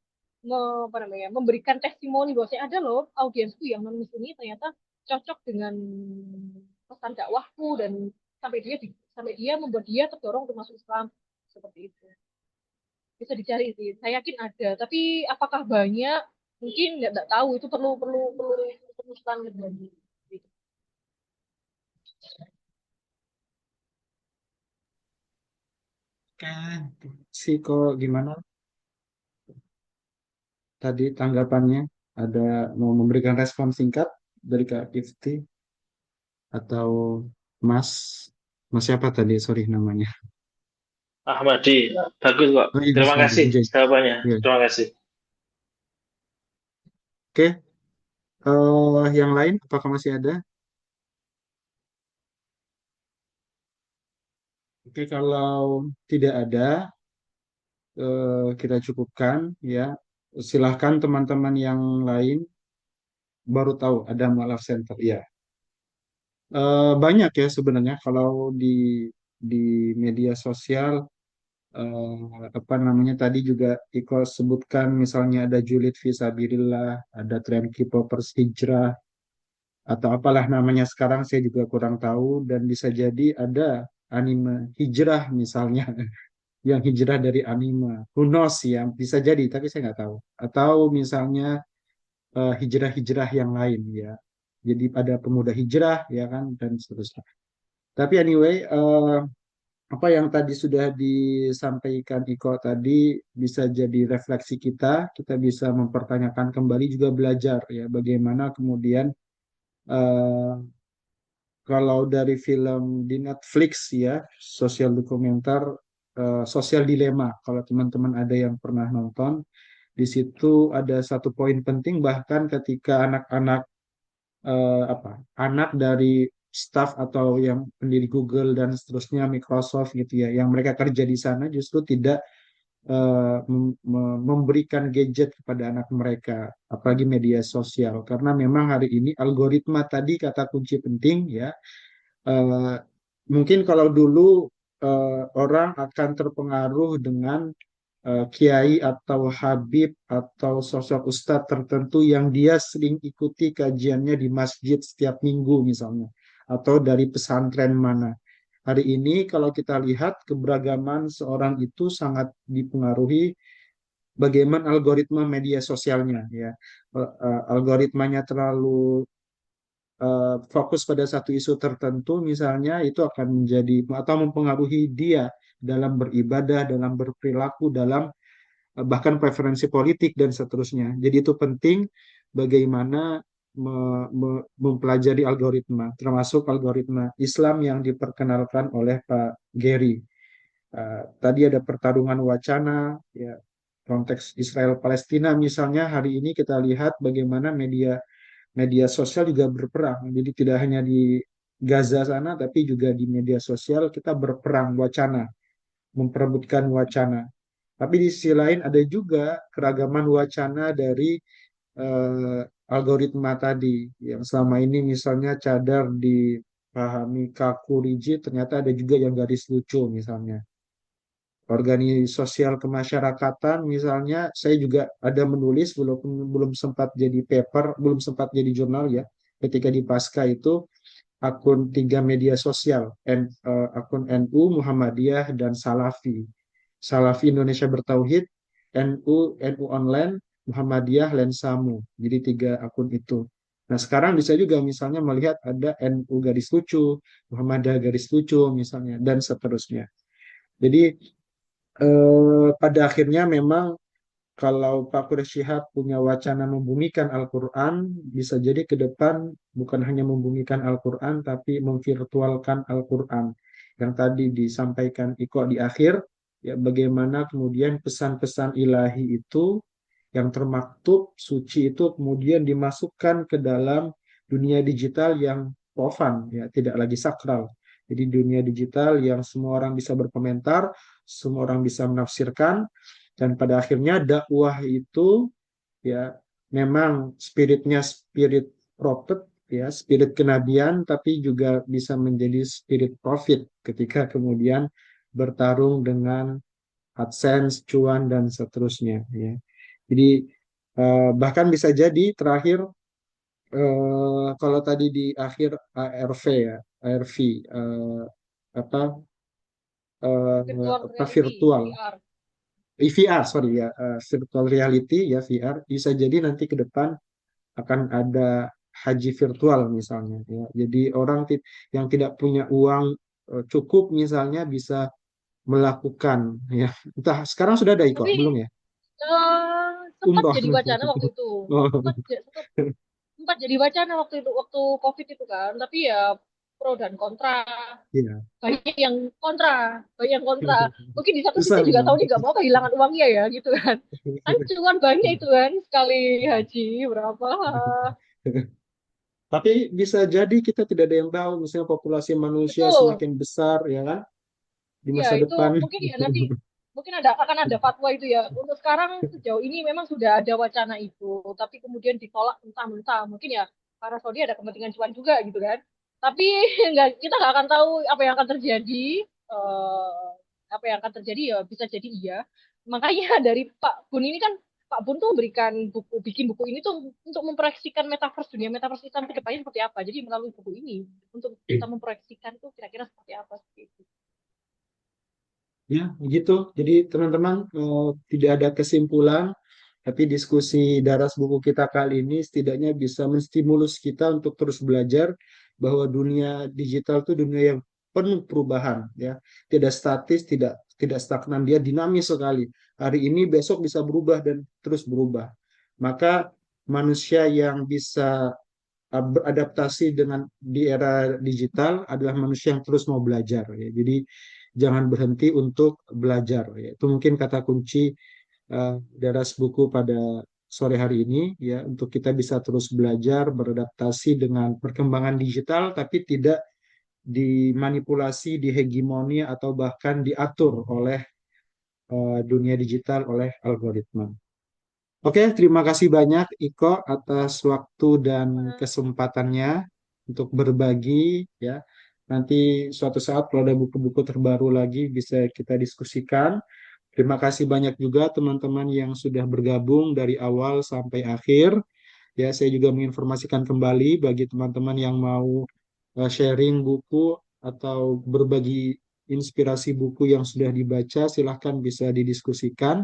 apa namanya memberikan testimoni bahwa saya ada loh audiensku yang non muslim ini ternyata cocok dengan pesan dakwahku dan sampai dia membuat dia terdorong untuk masuk Islam seperti itu. bisa dicari sih. Saya yakin ada, tapi apakah banyak? Mungkin nggak tahu. Itu perlu perlu perlu penelusuran lebih lanjut. Gitu. Kan sih kok gimana tadi tanggapannya? Ada mau memberikan respon singkat dari Kak Ifti atau Mas Mas siapa tadi? Sorry namanya. Ahmadi, bagus kok. Oh iya Mas Terima Madi. kasih Iya. jawabannya. Iya. Terima kasih. Oke, yang lain apakah masih ada? Oke, kalau tidak ada, kita cukupkan ya. Silahkan teman-teman yang lain baru tahu ada Mualaf Center. Ya, banyak ya sebenarnya kalau di media sosial apa namanya tadi juga Iko sebutkan misalnya ada Julid Fisabilillah, ada tren K-popers hijrah atau apalah namanya sekarang saya juga kurang tahu dan bisa jadi ada anime hijrah misalnya yang hijrah dari anime. Who knows ya, bisa jadi tapi saya nggak tahu. Atau misalnya hijrah-hijrah yang lain ya. Jadi ada pemuda hijrah ya kan dan seterusnya. Tapi anyway, apa yang tadi sudah disampaikan Iko tadi bisa jadi refleksi kita, kita bisa mempertanyakan kembali juga belajar ya bagaimana kemudian eh, kalau dari film di Netflix ya, sosial dokumenter, sosial dilema. Kalau teman-teman ada yang pernah nonton, di situ ada satu poin penting bahkan ketika anak-anak apa anak dari staff atau yang pendiri Google dan seterusnya Microsoft gitu ya yang mereka kerja di sana justru tidak memberikan gadget kepada anak mereka apalagi media sosial karena memang hari ini algoritma tadi kata kunci penting ya. Eh, Mungkin kalau dulu orang akan terpengaruh dengan kiai atau habib atau sosok ustadz tertentu yang dia sering ikuti kajiannya di masjid setiap minggu misalnya, atau dari pesantren mana. Hari ini kalau kita lihat keberagaman seorang itu sangat dipengaruhi bagaimana algoritma media sosialnya ya. Algoritmanya terlalu fokus pada satu isu tertentu misalnya itu akan menjadi atau mempengaruhi dia dalam beribadah, dalam berperilaku, dalam bahkan preferensi politik dan seterusnya. Jadi itu penting bagaimana mempelajari algoritma, termasuk algoritma Islam yang diperkenalkan oleh Pak Gary. Tadi ada pertarungan wacana, ya konteks Israel Palestina misalnya hari ini kita lihat bagaimana media media sosial juga berperang. Jadi tidak hanya di Gaza sana, tapi juga di media sosial kita berperang wacana, memperebutkan wacana. Tapi di sisi lain ada juga keragaman wacana dari eh, algoritma tadi, yang selama ini misalnya cadar dipahami kaku rigid, ternyata ada juga yang garis lucu misalnya organisasi sosial kemasyarakatan misalnya saya juga ada menulis walaupun belum sempat jadi paper belum sempat jadi jurnal ya ketika di Pasca itu akun tiga media sosial akun NU Muhammadiyah dan Salafi Salafi Indonesia Bertauhid NU Online Muhammadiyah Lensamu jadi tiga akun itu. Nah sekarang bisa juga misalnya melihat ada NU garis lucu Muhammadiyah garis lucu misalnya dan seterusnya. Jadi pada akhirnya memang kalau Pak Quraish Shihab punya wacana membumikan Al-Quran, bisa jadi ke depan bukan hanya membumikan Al-Quran, tapi memvirtualkan Al-Quran. Yang tadi disampaikan Iko di akhir, ya bagaimana kemudian pesan-pesan ilahi itu yang termaktub, suci itu kemudian dimasukkan ke dalam dunia digital yang profan, ya tidak lagi sakral. Jadi dunia digital yang semua orang bisa berkomentar, semua orang bisa menafsirkan, dan pada akhirnya dakwah itu ya memang spiritnya spirit prophet ya spirit kenabian tapi juga bisa menjadi spirit profit ketika kemudian bertarung dengan AdSense, cuan dan seterusnya ya. Jadi bahkan bisa jadi terakhir kalau tadi di akhir ARV ya ARV apa Virtual apa reality, virtual VR. VR, sorry ya, virtual reality ya VR, bisa jadi nanti ke depan akan ada haji virtual misalnya ya. Jadi orang yang tidak punya uang cukup misalnya bisa melakukan ya. Entah sekarang sudah ada kok, Tapi belum ya? sempat Umroh. jadi wacana waktu itu. Oh, Sempat sempat jadi wacana waktu itu, waktu COVID itu kan. Tapi ya pro dan kontra. iya. Banyak yang kontra. Mungkin di satu Susah sisi juga tahu memang. nih nggak mau kehilangan uangnya ya gitu kan. Kan cuman banyak itu kan sekali haji berapa. Tapi bisa jadi kita tidak ada yang tahu, misalnya populasi manusia Betul. semakin besar ya kan di Ya masa itu depan. mungkin ya nanti mungkin akan ada fatwa itu ya. Untuk sekarang sejauh ini memang sudah ada wacana itu, tapi kemudian ditolak mentah-mentah. Mungkin ya para Saudi ada kepentingan cuan juga gitu kan. Tapi kita nggak akan tahu apa yang akan terjadi. eh, Apa yang akan terjadi ya bisa jadi iya. Makanya dari Pak Bun ini kan Pak Bun tuh memberikan bikin buku ini tuh untuk memproyeksikan metaverse, dunia metaverse Islam ke depannya seperti apa. Jadi melalui buku ini untuk kita memproyeksikan tuh kira-kira seperti apa seperti itu. Ya, begitu. Jadi teman-teman tidak ada kesimpulan, tapi diskusi daras buku kita kali ini setidaknya bisa menstimulus kita untuk terus belajar bahwa dunia digital itu dunia yang penuh perubahan, ya. Tidak statis, tidak stagnan, dia dinamis sekali. Hari ini besok bisa berubah dan terus berubah. Maka manusia yang bisa beradaptasi dengan di era digital adalah manusia yang terus mau belajar ya. Jadi jangan berhenti untuk belajar ya. Itu mungkin kata kunci daras buku pada sore hari ini ya, untuk kita bisa terus belajar beradaptasi dengan perkembangan digital tapi tidak dimanipulasi, dihegemoni atau bahkan diatur oleh dunia digital oleh algoritma. Oke, terima kasih banyak Iko atas waktu dan kesempatannya untuk berbagi ya. Nanti suatu saat kalau ada buku-buku terbaru lagi bisa kita diskusikan. Terima kasih banyak juga teman-teman yang sudah bergabung dari awal sampai akhir. Ya, saya juga menginformasikan kembali bagi teman-teman yang mau sharing buku atau berbagi inspirasi buku yang sudah dibaca, silahkan bisa didiskusikan.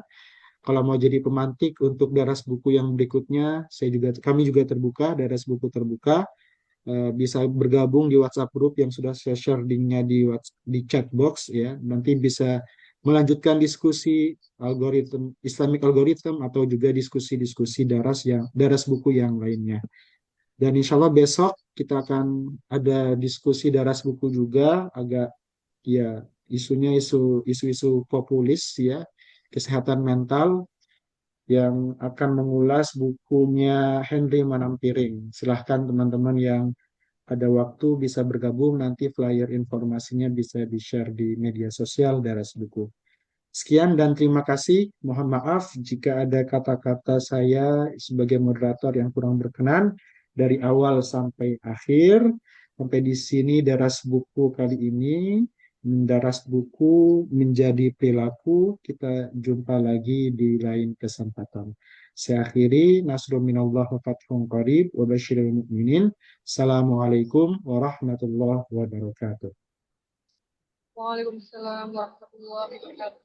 Kalau mau jadi pemantik untuk daras buku yang berikutnya, kami juga terbuka, daras buku terbuka. Bisa bergabung di WhatsApp group yang sudah saya share linknya di chat box ya. Nanti bisa melanjutkan diskusi Islamic algorithm atau juga diskusi-diskusi daras buku yang lainnya. Dan insya Allah besok kita akan ada diskusi daras buku juga, agak ya isunya isu-isu populis ya, kesehatan mental, yang akan mengulas bukunya Henry Manampiring. Silahkan teman-teman yang ada waktu bisa bergabung, nanti flyer informasinya bisa di-share di media sosial Daras Buku. Sekian dan terima kasih. Mohon maaf jika ada kata-kata saya sebagai moderator yang kurang berkenan dari awal sampai akhir. Sampai di sini Daras Buku kali ini. Mendaras buku menjadi perilaku. Kita jumpa lagi di lain kesempatan. Saya akhiri. Nasrul minallah wa fathun qarib wa basyiril mu'minin. Assalamualaikum warahmatullahi wabarakatuh. Waalaikumsalam warahmatullahi wabarakatuh.